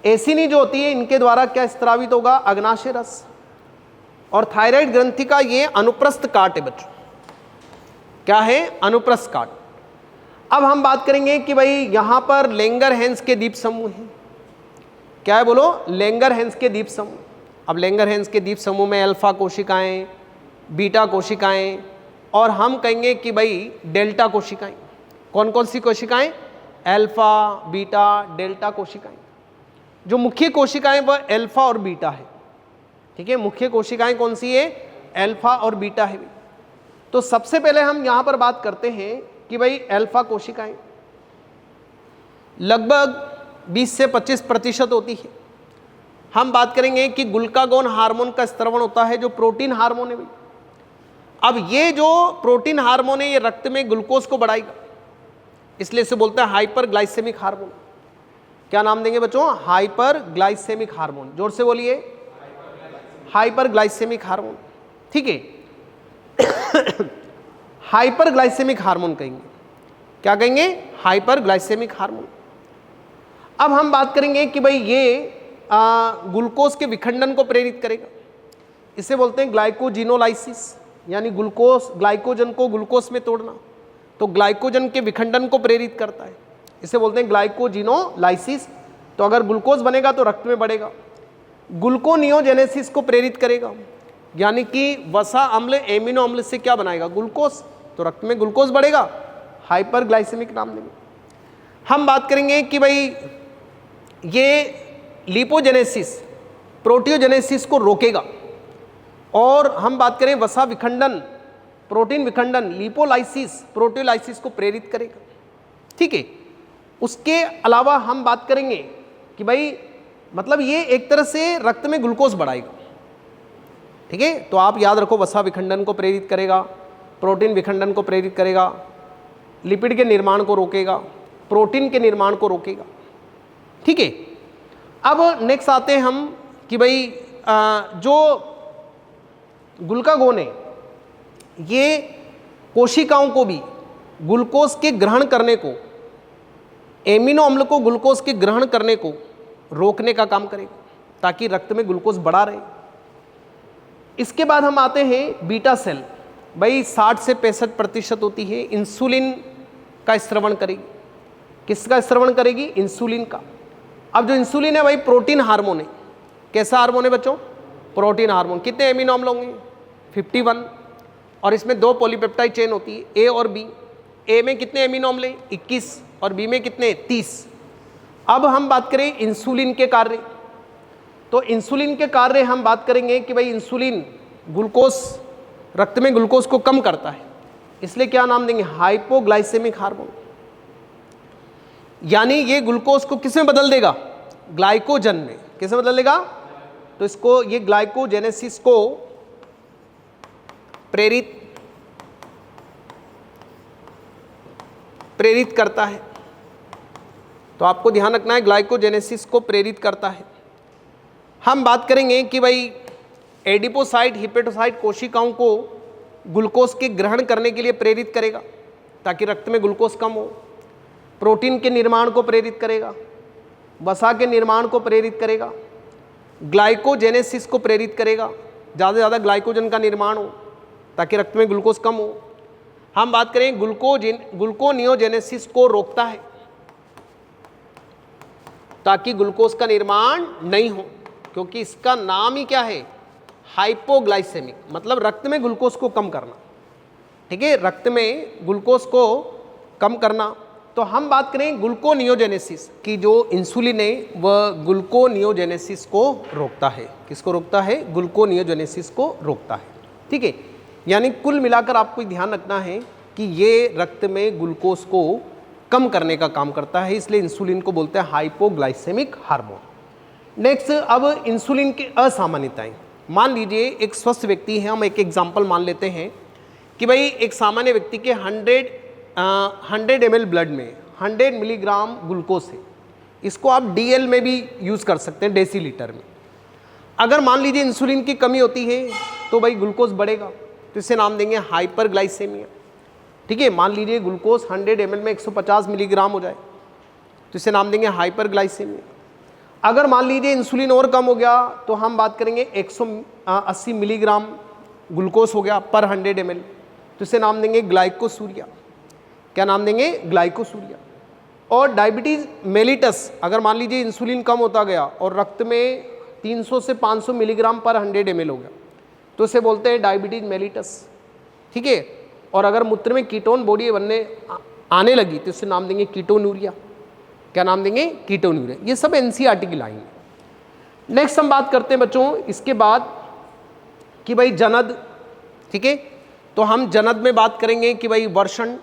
एसिनी जो होती है, इनके द्वारा क्या स्त्रावित होगा? अग्नाशय रस। और थायराइड ग्रंथि का ये अनुप्रस्थ काट है बच्चों। क्या है? अनुप्रस्थ काट। अब हम बात करेंगे कि भाई यहाँ पर लेंगरहैंस के द्वीप समूह है। क्या है? बोलो। लेंगरहैंस के द्वीप समूह। अब लेंगरहैंस के द्वीप समूह में अल्फा कोशिकाएं, बीटा कोशिकाएं, और हम कहेंगे कि भाई डेल्टा कोशिकाएं। कौन कौन सी कोशिकाएं? अल्फा, बीटा, डेल्टा कोशिकाएं। जो मुख्य कोशिकाएं वह अल्फा और बीटा है, ठीक है। मुख्य कोशिकाएं कौन सी है? अल्फा और बीटा है। तो सबसे पहले हम यहां पर बात करते हैं कि भाई अल्फा कोशिकाएं लगभग 20 से 25% होती है। हम बात करेंगे कि ग्लूकागोन हार्मोन का स्त्रवण होता है, जो प्रोटीन हार्मोन है भाई। अब ये जो प्रोटीन हार्मोन है, ये रक्त में ग्लूकोज को बढ़ाएगा, इसलिए इसे बोलते हैं हाइपर ग्लाइसेमिक हार्मोन। क्या नाम देंगे बच्चों? Hyperglycaemic hormone. जोर से बोलिए। हाइपर ग्लाइसेमिक हार्मोन, ठीक है। हाइपर ग्लाइसेमिक हार्मोन कहेंगे। क्या कहेंगे? Hyperglycaemic hormone. अब हम बात करेंगे कि भाई ये ग्लूकोज के विखंडन को प्रेरित करेगा, इसे बोलते हैं ग्लाइकोजिनोलाइसिस, यानी ग्लाइकोजन को ग्लूकोज में तोड़ना। तो ग्लाइकोजन के विखंडन को प्रेरित करता है, इसे बोलते हैं ग्लाइकोजिनोलाइसिस। तो अगर ग्लूकोज बनेगा तो रक्त में बढ़ेगा। ग्लूकोनियोजेनेसिस को प्रेरित करेगा, यानी कि वसा अम्ल एमिनो अम्ल से क्या बनाएगा? ग्लूकोज। तो रक्त में ग्लूकोज बढ़ेगा, हाइपर ग्लाइसेमिक नाम देंगे। हम बात करेंगे कि भाई ये लिपोजेनेसिस, प्रोटियोजेनेसिस को रोकेगा, और हम बात करें वसा विखंडन, प्रोटीन विखंडन, लिपोलाइसिस, प्रोटियोलाइसिस को प्रेरित करेगा। ठीक है, उसके अलावा हम बात करेंगे कि भाई मतलब ये एक तरह से रक्त में ग्लूकोज बढ़ाएगा। ठीक है, तो आप याद रखो, वसा विखंडन को प्रेरित करेगा, प्रोटीन विखंडन को प्रेरित करेगा, लिपिड के निर्माण को रोकेगा, प्रोटीन के निर्माण को रोकेगा। ठीक है, अब नेक्स्ट आते हैं हम कि भाई जो ग्लूकागोन है ये कोशिकाओं को भी ग्लूकोज के ग्रहण करने को, एमिनो अम्ल को ग्लूकोज के ग्रहण करने को रोकने का काम करेगा ताकि रक्त में ग्लूकोज बढ़ा रहे। इसके बाद हम आते हैं बीटा सेल। भाई 60 से 65% होती है, इंसुलिन का स्रवण करेगी। किसका स्रवण करेगी? इंसुलिन का। अब जो इंसुलिन है भाई प्रोटीन हार्मोन है। कैसा हार्मोन है बच्चों? Protein hormone. कितने एमिनो अम्ल होंगे? 51, और इसमें 2 पॉलीपेप्टाइड चेन होती है, ए और बी। ए में कितने एमिनो अम्ल हैं? 21, और बी में कितने? 30। अब हम बात करें इंसुलिन के कार्य, तो इंसुलिन के कार्य हम बात करेंगे कि भाई इंसुलिन ग्लूकोज, रक्त में ग्लूकोज को कम करता है, इसलिए क्या नाम देंगे? Hypoglycaemic hormone. यानी ये ग्लूकोज को किस में बदल देगा? ग्लाइकोजन में। किस में बदल देगा? तो इसको, ये ग्लाइकोजेनेसिस को प्रेरित करता है। तो आपको ध्यान रखना है, ग्लाइकोजेनेसिस को प्रेरित करता है। हम बात करेंगे कि भाई एडिपोसाइट, हिपेटोसाइट कोशिकाओं को ग्लूकोज के ग्रहण करने के लिए प्रेरित करेगा ताकि रक्त में ग्लूकोज कम हो। प्रोटीन के निर्माण को प्रेरित करेगा, वसा के निर्माण को प्रेरित करेगा, ग्लाइकोजेनेसिस को प्रेरित करेगा, ज़्यादा से ज़्यादा ग्लाइकोजन का निर्माण हो ताकि रक्त में ग्लूकोज कम हो। हम बात करें ग्लूकोनियोजेनेसिस को रोकता है ताकि ग्लूकोज का निर्माण नहीं हो, क्योंकि इसका नाम ही क्या है? हाइपोग्लाइसेमिक, मतलब रक्त में ग्लूकोज को कम करना। ठीक है, रक्त में ग्लूकोज को कम करना। तो हम बात करें ग्लूकोनियोजेनेसिस की, जो इंसुलिन है वह ग्लूकोनियोजेनेसिस को रोकता है। किसको रोकता है? ग्लूकोनियोजेनेसिस को रोकता है। ठीक है, यानी कुल मिलाकर आपको ध्यान रखना है कि ये रक्त में ग्लूकोज को कम करने का काम करता है, इसलिए इंसुलिन को बोलते हैं हाइपोग्लाइसेमिक हार्मोन। नेक्स्ट, अब इंसुलिन की असामान्यताएं। मान लीजिए एक स्वस्थ व्यक्ति है, हम एक एग्जांपल मान लेते हैं कि भाई एक सामान्य व्यक्ति के 100 ml ब्लड में 100 मिलीग्राम ग्लूकोज है। इसको आप DL में भी यूज़ कर सकते हैं, डेसीलीटर में। अगर मान लीजिए इंसुलिन की कमी होती है तो भाई ग्लूकोज बढ़ेगा, तो इसे नाम देंगे हाइपरग्लाइसेमिया। ठीक है, मान लीजिए ग्लूकोज 100 ml में 150 मिलीग्राम हो जाए तो इसे नाम देंगे हाइपरग्लाइसेमिया। अगर मान लीजिए इंसुलिन और कम हो गया तो हम बात करेंगे 180 मिलीग्राम ग्लूकोज हो गया पर 100 ml, तो इसे नाम देंगे ग्लाइकोसूरिया। क्या नाम देंगे? ग्लाइकोसूरिया। और डायबिटीज़ मेलिटस, अगर मान लीजिए इंसुलिन कम होता गया और रक्त में 300 से 500 मिलीग्राम पर 100 ml हो गया तो इसे बोलते हैं डायबिटीज़ मेलिटस। ठीक है, और अगर मूत्र में कीटोन बॉडी बनने आने लगी तो इसे नाम देंगे कीटोनूरिया। क्या नाम देंगे? कीटोनूरिया। ये सब NCERT की लाइन है। नेक्स्ट हम बात करते हैं बच्चों इसके बाद कि भाई जनद। ठीक है, तो हम जनद में बात करेंगे कि भाई वर्षण।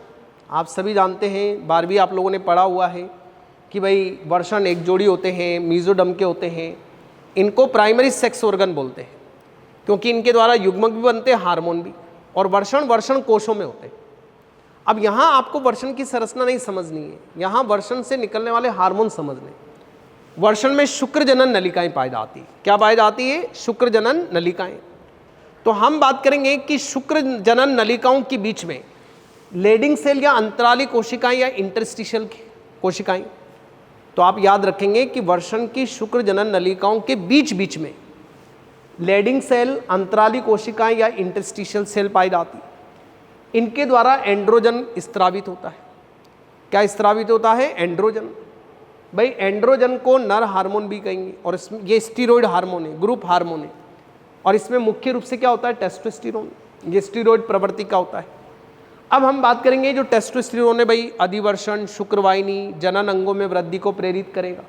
आप सभी जानते हैं, 12वीं आप लोगों ने पढ़ा हुआ है कि भाई वर्षण एक जोड़ी होते हैं, मीजोडम के होते हैं। इनको प्राइमरी सेक्स ऑर्गन बोलते हैं क्योंकि इनके द्वारा युग्मक भी बनते हैं, हार्मोन भी। और वर्षण कोशों में होते हैं। अब यहाँ आपको वर्षण की संरचना नहीं समझनी है, यहाँ वर्षण से निकलने वाले हार्मोन समझने। वर्षण में शुक्र जनन नलिकाएं पाई जाती है। क्या पाई जाती है? शुक्र जनन नलिकाएं। तो हम बात करेंगे कि शुक्र जनन नलिकाओं के बीच में लेडिंग सेल या अंतराली कोशिकाएं या इंटरस्टिशियल कोशिकाएं। तो आप याद रखेंगे कि वर्षण की शुक्र जनन नलिकाओं के बीच बीच में लेडिंग सेल, अंतराली कोशिकाएं या इंटरस्टिशियल सेल पाई जाती। इनके द्वारा एंड्रोजन स्त्रावित होता है। क्या स्त्रावित होता है? एंड्रोजन। भाई एंड्रोजन को नर हार्मोन भी कहेंगे, और इसमें ये स्टीरॉयड हार्मोन है, ग्रुप हार्मोन है। और इसमें मुख्य रूप से क्या होता है? टेस्टोस्टेरोन। ये स्टीरॉयड प्रवृत्ति का होता है। अब हम बात करेंगे जो टेस्टोस्टेरोन है भाई, अधिवर्षण, शुक्रवाहिनी, जनन अंगों में वृद्धि को प्रेरित करेगा।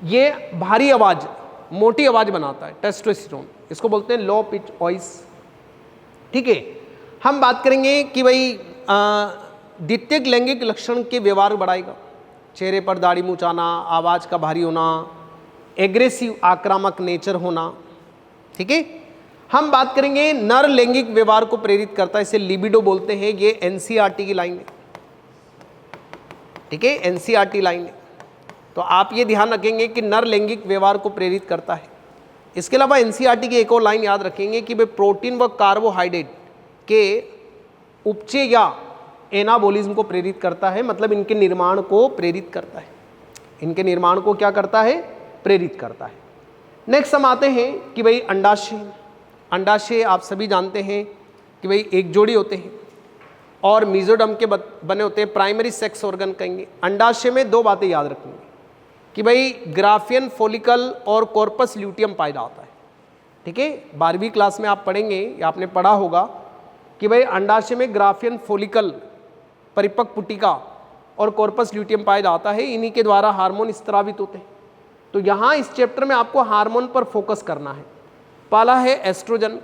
ये भारी आवाज, मोटी आवाज बनाता है टेस्टोस्टेरोन, इसको बोलते हैं लो पिच वॉइस। ठीक है, हम बात करेंगे कि भाई द्वितीयक लैंगिक लक्षण के व्यवहार बढ़ाएगा, चेहरे पर दाढ़ी मुंचाना, आवाज का भारी होना, एग्रेसिव आक्रामक नेचर होना। ठीक है, हम बात करेंगे नर लैंगिक व्यवहार को प्रेरित करता है, इसे लिबिडो बोलते हैं, ये एनसीईआरटी की लाइन है। ठीक है, एनसीईआरटी लाइन है, तो आप ये ध्यान रखेंगे कि नर लैंगिक व्यवहार को प्रेरित करता है। इसके अलावा एनसीईआरटी की एक और लाइन याद रखेंगे कि वे प्रोटीन व कार्बोहाइड्रेट के उपचय या एनाबोलिज्म को प्रेरित करता है, मतलब इनके निर्माण को प्रेरित करता है, इनके निर्माण को क्या करता है, प्रेरित करता है। नेक्स्ट हम आते हैं कि भाई अंडाशय। अंडाशय आप सभी जानते हैं कि भाई एक जोड़ी होते हैं और मीजोडर्म के बने होते हैं, प्राइमरी सेक्स ऑर्गन कहेंगे। अंडाशय में दो बातें याद रखेंगे कि भाई ग्राफियन फॉलिकल और कॉर्पस ल्यूटियम पाया जाता है। ठीक है, 12वीं क्लास में आप पढ़ेंगे या आपने पढ़ा होगा कि भाई अंडाशय में ग्राफियन फॉलिकल, परिपक्व पुटिका और कॉर्पस ल्यूटियम पाया जाता है, इन्हीं के द्वारा हार्मोन स्त्रावित होते हैं। तो यहाँ इस चैप्टर में आपको हार्मोन पर फोकस करना है। पहला है एस्ट्रोजन।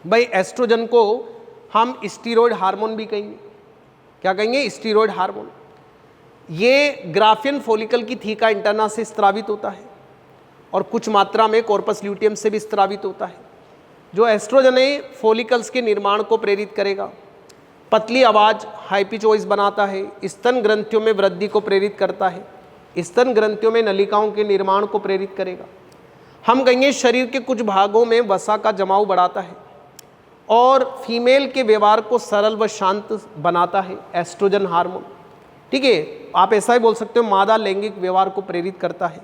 भाई एस्ट्रोजन को हम स्टीरॉयड हार्मोन भी कहेंगे। क्या कहेंगे? Steroid hormone. ये ग्राफियन फॉलिकल की थीका इंटरना से स्त्रावित होता है और कुछ मात्रा में कॉर्पस ल्यूटियम से भी स्त्रावित होता है। जो एस्ट्रोजन है फॉलिकल्स के निर्माण को प्रेरित करेगा, पतली आवाज़, हाई पिच वॉइस बनाता है, स्तन ग्रंथियों में वृद्धि को प्रेरित करता है, स्तन ग्रंथियों में नलिकाओं के निर्माण को प्रेरित करेगा। हम कहेंगे शरीर के कुछ भागों में वसा का जमाव बढ़ाता है और फीमेल के व्यवहार को सरल व शांत बनाता है एस्ट्रोजन हार्मोन। ठीक है, आप ऐसा ही बोल सकते हो, मादा लैंगिक व्यवहार को प्रेरित करता है,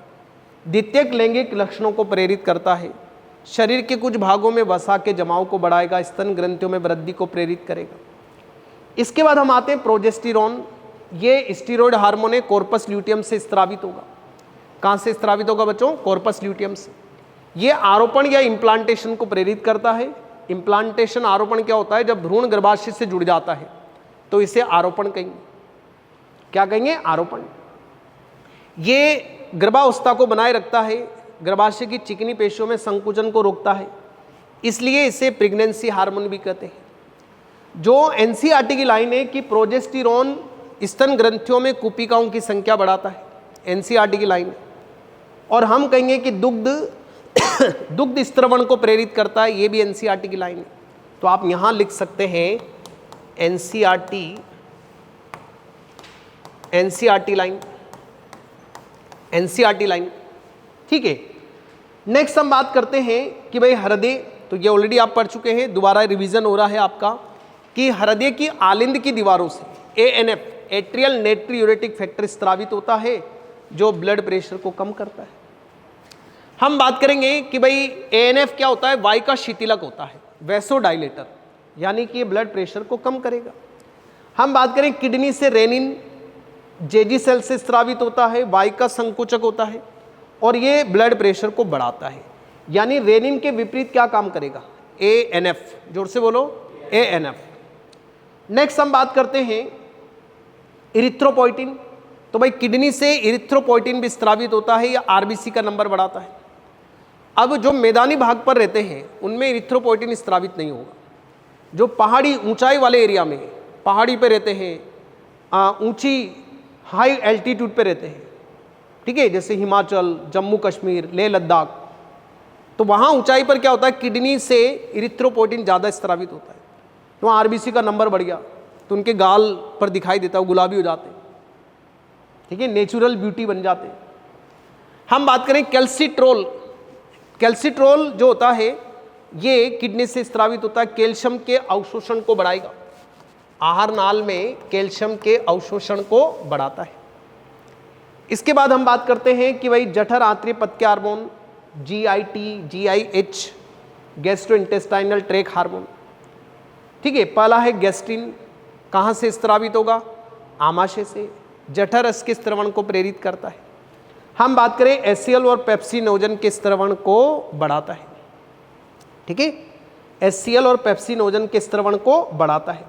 द्वितीयक लैंगिक लक्षणों को प्रेरित करता है, शरीर के कुछ भागों में वसा के जमाव को बढ़ाएगा, स्तन ग्रंथियों में वृद्धि को प्रेरित करेगा। इसके बाद हम आते हैं प्रोजेस्टेरॉन। ये स्टीरॉयड हार्मोन है, कॉर्पस ल्यूटियम से स्त्रावित होगा। कहाँ से स्त्रावित होगा बच्चों? कॉर्पस ल्यूटियम से। ये आरोपण या इम्प्लांटेशन को प्रेरित करता है। इम्प्लांटेशन, आरोपण क्या होता है? जब भ्रूण गर्भाशय से जुड़ जाता है तो इसे आरोपण कहेंगे। क्या कहेंगे? आरोपण। ये गर्भावस्था को बनाए रखता है, गर्भाशय की चिकनी पेशियों में संकुचन को रोकता है, इसलिए इसे प्रेगनेंसी हार्मोन भी कहते हैं। जो एनसीईआरटी की लाइन है कि प्रोजेस्टेरॉन स्तन ग्रंथियों में कुपिकाओं की संख्या बढ़ाता है, एनसीईआरटी की लाइन। और हम कहेंगे कि दुग्ध स्त्रवण को प्रेरित करता है, ये भी एनसीईआरटी की लाइन है। तो आप यहां लिख सकते हैं एनसीईआरटी लाइन। ठीक है, नेक्स्ट हम बात करते हैं कि भाई हृदय। तो ये ऑलरेडी आप पढ़ चुके हैं, दोबारा रिवीजन हो रहा है आपका कि हृदय की आलिंद की दीवारों से एएनएफ, एट्रियल नेट्रियूरेटिक फैक्टर स्त्रावित होता है, जो ब्लड प्रेशर को कम करता है। हम बात करेंगे कि भाई एएनएफ क्या होता है? वायु का शीतलक होता है, वैसोडाइलेटर, यानी कि ये ब्लड प्रेशर को कम करेगा। हम बात करें किडनी से रेनिन जेजी सेल से स्त्रावित होता है, वायु का संकुचक होता है और ये ब्लड प्रेशर को बढ़ाता है। यानी रेनिन के विपरीत क्या काम करेगा? एएनएफ। जोर से बोलो, एएनएफ। नेक्स्ट हम बात करते हैं इरिथ्रोपोइटिन। तो भाई किडनी से इरिथ्रोपोइटिन भी स्त्रावित होता है, या आरबीसी का नंबर बढ़ाता है। अब जो मैदानी भाग पर रहते हैं उनमें इरिथ्रोपोइटिन स्त्रावित नहीं होगा। जो पहाड़ी ऊंचाई वाले एरिया में, पहाड़ी पे रहते हैं, ऊंची हाई एल्टीट्यूड पे रहते हैं, ठीक है, जैसे हिमाचल, जम्मू कश्मीर, लेह लद्दाख, तो वहाँ ऊंचाई पर क्या होता है? किडनी से इरिथ्रोपोइटिन ज़्यादा स्त्रावित होता है, तो आरबीसी का नंबर बढ़ गया, तो उनके गाल पर दिखाई देता है, गुलाबी हो जाते हैं, ठीक है, नेचुरल ब्यूटी बन जाते हैं। हम बात करें कैल्सिट्रोल। कैल्सिट्रोल जो होता है ये किडनी से स्त्रावित होता है, कैल्शियम के अवशोषण को बढ़ाएगा, आहार नाल में कैल्शियम के अवशोषण को बढ़ाता है। इसके बाद हम बात करते हैं कि भाई जठर आंतरिक पथ्य hormone, GIT, GIH, gastrointestinal tract hormone. ठीक है, पहला है गैस्ट्रिन, कहाँ से स्त्रावित होगा? आमाशय से, जठर रस के स्त्रवण को प्रेरित करता है। हम बात करें एचसीएल और पेप्सिनोजन के स्त्रवण को बढ़ाता है। ठीक है, एचसीएल और पेप्सिनोजन के स्त्रवण को बढ़ाता है।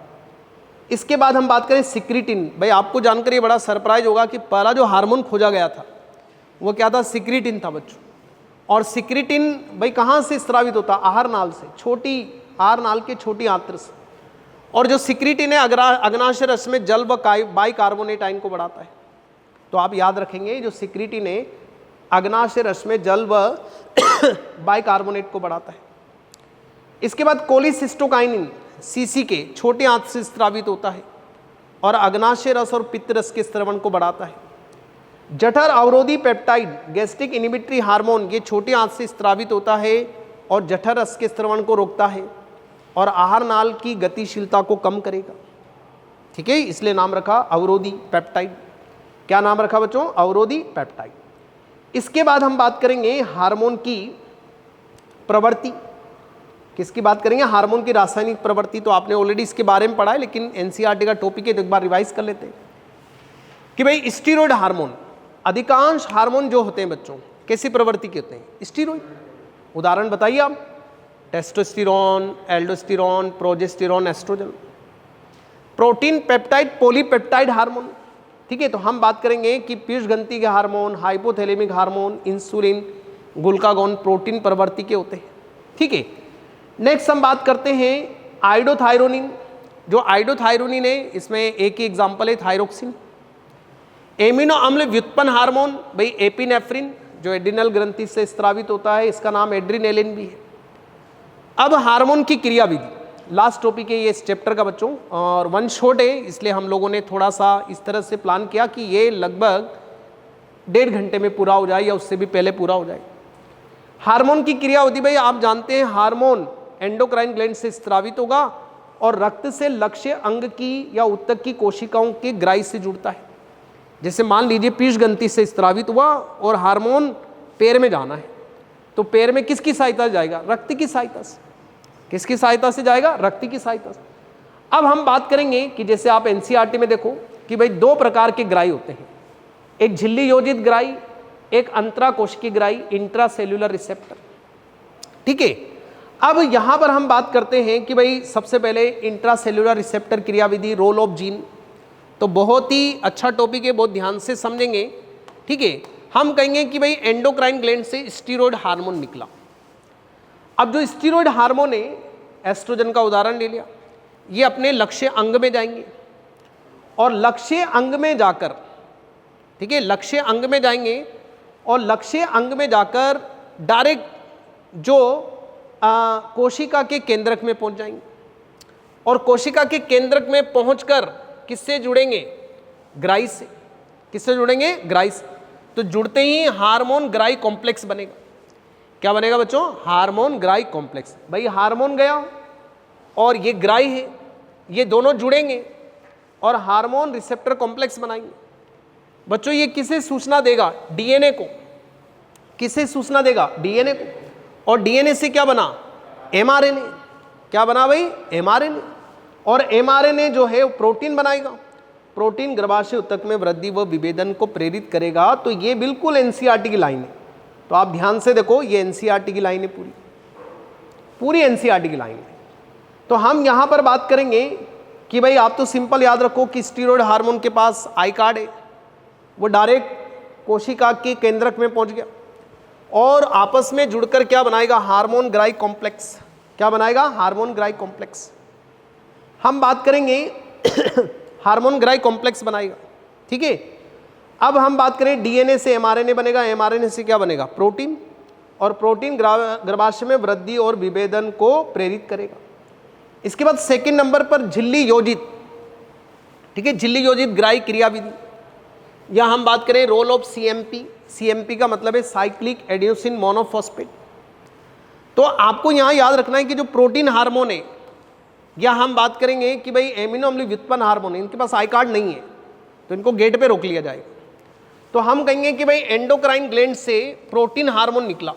इसके बाद हम बात करें सिक्रिटिन। भाई आपको जानकर ये बड़ा सरप्राइज होगा कि पहला जो हार्मोन खोजा गया था वो क्या था, सिक्रिटिन था बच्चों। और सिक्रिटिन भाई कहाँ से स्रावित होता, आहार नाल से, छोटी आहार नाल के छोटी आंत्र से। और जो सिक्रिटिन है अग्नाशय रस में जल व बाइकार्बोनेट आयन को बढ़ाता है। तो आप याद रखेंगे जो सिक्रिटिन है अग्नाशय रस में जल व बाइकार्बोनेट को बढ़ाता है। इसके बाद कोलिसिस्टोकाइनिन सीसी के छोटे आंत से स्रावित होता है और अग्नाशय रस और पित्त रस के स्रवण को बढ़ाता है। जठर अवरोधी पेप्टाइड गैस्ट्रिक इनिबिटरी हार्मोन ये छोटे आंत से स्रावित होता है और जठर रस के स्रवण को रोकता है और आहार नाल की गतिशीलता को कम करेगा। ठीक है, इसलिए नाम रखा अवरोधी पेप्टाइड। क्या नाम रखा बच्चों, अवरोधी पेप्टाइड। इसके बाद हम बात करेंगे हार्मोन की प्रवृत्ति। किसकी बात करेंगे, हार्मोन की रासायनिक प्रवृत्ति। तो आपने ऑलरेडी इसके बारे में पढ़ा है, लेकिन एनसीईआरटी का टॉपिक है तो एक बार रिवाइज कर लेते हैं कि भाई स्टीरॉयड हार्मोन, अधिकांश हार्मोन जो होते हैं बच्चों कैसी प्रवृत्ति के होते हैं, स्टीरॉयड। उदाहरण बताइए आप, testosterone, aldosterone, progesterone, oestrogen. Protein peptide polypeptide hormone. ठीक है, तो हम बात करेंगे कि पीयूष ग्रंथि के hormone, hypothalamic hormone, insulin, glucagon protein प्रवृत्ति के होते हैं। ठीक है, नेक्स्ट हम बात करते हैं आइडोथायरोनिन। जो आइडोथायरोनिन है इसमें एक ही एग्जांपल है थायरोक्सिन। एमिनो अम्ल व्युत्पन्न हार्मोन भाई एपिनेफ्रिन जो एड्रिनल ग्रंथि से स्रावित होता है, इसका नाम एड्रिनेलिन भी है। अब हार्मोन की क्रियाविधि, लास्ट टॉपिक है ये इस चैप्टर का बच्चों, और वन शॉट है इसलिए हम लोगों ने थोड़ा सा इस तरह से प्लान किया कि ये लगभग 1.5 घंटे में पूरा हो जाए या उससे भी पहले पूरा हो जाए। हार्मोन की क्रियाविधि भाई आप जानते हैं, हार्मोन एंडोक्राइन ग्लैंड से स्रावित होगा और रक्त से लक्ष्य अंग की या ऊतक की कोशिकाओं के ग्राही से जुड़ता है। जैसे मान लीजिए पीयूष ग्रंथि से स्रावित हुआ और हार्मोन पैर में जाना है, तो पैर में किसकी सहायता से जाएगा, रक्त की सहायता से। किसकी सहायता से जाएगा, रक्त की सहायता से। अब हम बात करेंगे कि जैसे आप एनसीईआरटी में देखो कि भाई 2 प्रकार के ग्राही होते हैं, एक झिल्ली योजित ग्राही, एक अंतराकोशिकीय ग्राही, इंट्रासेल्यूलर रिसेप्टर। ठीक है, अब यहां पर हम बात करते हैं कि भाई सबसे पहले इंट्रासेल्यूलर रिसेप्टर क्रियाविधि, रोल ऑफ जीन। तो बहुत ही अच्छा टॉपिक है, बहुत ध्यान से समझेंगे। ठीक है, हम कहेंगे कि भाई एंडोक्राइन ग्लैंड से स्टीरॉयड हार्मोन निकला। अब जो स्टीरॉयड हार्मोन है, एस्ट्रोजन का उदाहरण ले लिया, ये अपने लक्ष्य अंग में जाएंगे और लक्ष्य अंग में जाकर, ठीक है, लक्ष्य अंग में जाएंगे और लक्ष्य अंग में जाकर डायरेक्ट जो कोशिका के केंद्रक में पहुंच जाएंगे और कोशिका के केंद्रक में पहुंचकर किससे जुड़ेंगे, ग्राही से। किससे जुड़ेंगे, ग्राही से। तो जुड़ते ही हार्मोन ग्राही कॉम्प्लेक्स बनेगा। क्या बनेगा बच्चों, हार्मोन ग्राही कॉम्प्लेक्स। भाई हार्मोन गया और ये ग्राही है, ये दोनों जुड़ेंगे और हार्मोन रिसेप्टर कॉम्प्लेक्स बनाएंगे। बच्चों ये किसे सूचना देगा, डीएनए को। किसे सूचना देगा, डीएनए को। और डीएनए से क्या बना, एमआरएनए। क्या बना भाई, एमआरएनए। और एमआरएनए जो है वो प्रोटीन बनाएगा। प्रोटीन गर्भाशय ऊतक में वृद्धि व विभेदन को प्रेरित करेगा। तो ये बिल्कुल एनसीईआरटी की लाइन है। तो आप ध्यान से देखो, ये एनसीईआरटी की लाइन है, पूरी एनसीईआरटी की लाइन है। तो हम यहां पर बात करेंगे कि भाई आप तो सिंपल याद रखो कि स्टीरॉयड हार्मोन के पास आई कार्ड है, वो डायरेक्ट कोशिका के केंद्रक में पहुंच गया और आपस में जुड़कर क्या बनाएगा, हार्मोन ग्राही कॉम्प्लेक्स। क्या बनाएगा, हार्मोन ग्राही कॉम्प्लेक्स। हम बात करेंगे हार्मोन ग्राही कॉम्प्लेक्स बनाएगा। ठीक है, अब हम बात करें डीएनए से एमआरएनए बनेगा, एमआरएनए से क्या बनेगा, प्रोटीन। और प्रोटीन गर्भाशय में वृद्धि और विभेदन को प्रेरित करेगा। इसके बाद सेकंड नंबर पर झिल्ली योजित, ठीक है, झिल्ली योजित ग्राही क्रियाविधि। या हम बात करें रोल ऑफ सीएमपी। सीएमपी का मतलब है साइक्लिक एडिनोसिन मोनोफॉस्फेट। तो आपको यहां याद रखना है कि जो प्रोटीन हार्मोन है, या हम बात करेंगे कि भाई एमिनो अम्ल व्युत्पन्न हार्मोन है, इनके पास आई कार्ड नहीं है तो इनको गेट पे रोक लिया जाएगा। तो हम कहेंगे कि भाई एंडोक्राइन ग्लैंड से प्रोटीन हार्मोन निकला,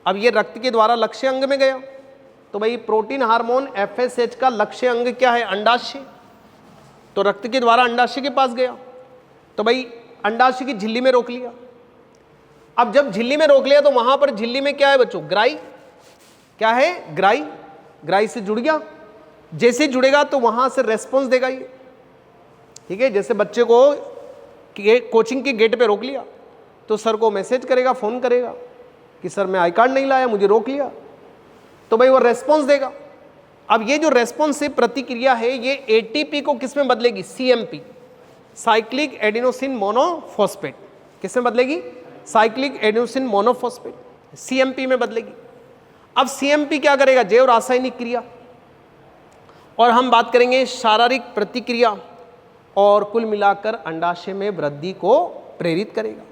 अब ये रक्त के द्वारा लक्ष्य अंग में गया। तो भाई प्रोटीन हार्मोन एफएसएच का लक्ष्य अंग क्या है, अंडाशय। तो रक्त के द्वारा अंडाशय के पास गया, तो भाई अंडाशय की झिल्ली में रोक लिया। अब जब झिल्ली में रोक लिया तो वहां पर झिल्ली में क्या है बच्चों, ग्राही। क्या है, ग्राही। ग्राही से जुड़ गया, जैसे जुड़ेगा तो वहां से रेस्पॉन्स देगा ये, ठीक है। जैसे बच्चे को कोचिंग के गेट पे रोक लिया तो सर को मैसेज करेगा, फोन करेगा कि सर मैं आई कार्ड नहीं लाया, मुझे रोक लिया, तो भाई वो रेस्पॉन्स देगा। अब ये जो रेस्पॉन्स से प्रतिक्रिया है ये एटीपी को किस में बदलेगी, सीएमपी, साइक्लिक एडिनोसिन मोनोफॉस्फेट। किस में बदलेगी, साइक्लिक एडिनोसिन मोनोफॉस्फेट, सीएमपी में बदलेगी। अब सीएमपी क्या करेगा, जैव रासायनिक क्रिया, और हम बात करेंगे शारीरिक प्रतिक्रिया, और कुल मिलाकर अंडाशय में वृद्धि को प्रेरित करेगा,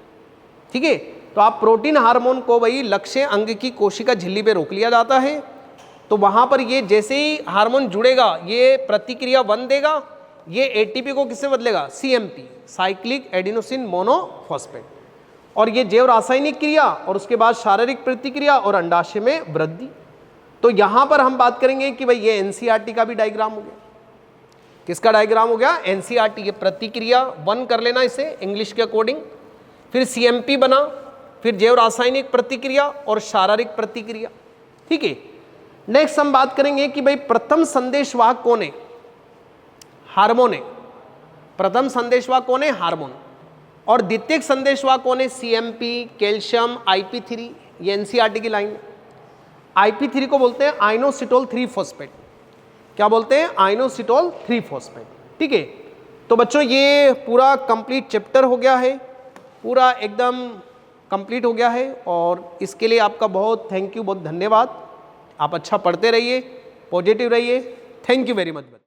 ठीक है। तो आप प्रोटीन हार्मोन को भाई लक्ष्य अंग की कोशिका झिल्ली पे रोक लिया जाता है, तो वहां पर ये जैसे ही हार्मोन जुड़ेगा ये प्रतिक्रिया 1 देगा, ये एटीपी को किससे बदलेगा, सीएमपी, साइक्लिक एडिनोसिन मोनोफॉस्फेट, और ये जैव रासायनिक क्रिया और उसके बाद शारीरिक प्रतिक्रिया और अंडाशय में वृद्धि। तो यहां पर हम बात करेंगे कि भाई ये एनसीईआरटी का भी डायग्राम हो गया। किसका डायग्राम हो गया, एनसीईआरटी। ये प्रतिक्रिया 1 कर लेना इसे इंग्लिश के अकॉर्डिंग, फिर सीएमपी बना, फिर जैव रासायनिक प्रतिक्रिया और शारीरिक प्रतिक्रिया, ठीक है। नेक्स्ट हम बात करेंगे कि भाई प्रथम संदेशवाहक कौन है, हार्मोन है। प्रथम संदेशवाहक कौन है, हार्मोन, और द्वितीयक संदेशवाहक कौन है, सीएमपी, कैल्शियम, IP3। ये एनसीईआरटी की लाइन है। IP3 को बोलते हैं आइनोसिटोल 3 फॉस्फेट। क्या बोलते हैं, आइनोसिटोल 3 फॉस्फेट, ठीक है। तो बच्चों ये पूरा कंप्लीट चैप्टर हो गया है, पूरा एकदम कंप्लीट हो गया है, और इसके लिए आपका बहुत थैंक यू, बहुत धन्यवाद। आप अच्छा पढ़ते रहिए, पॉजिटिव रहिए। Thank you very much.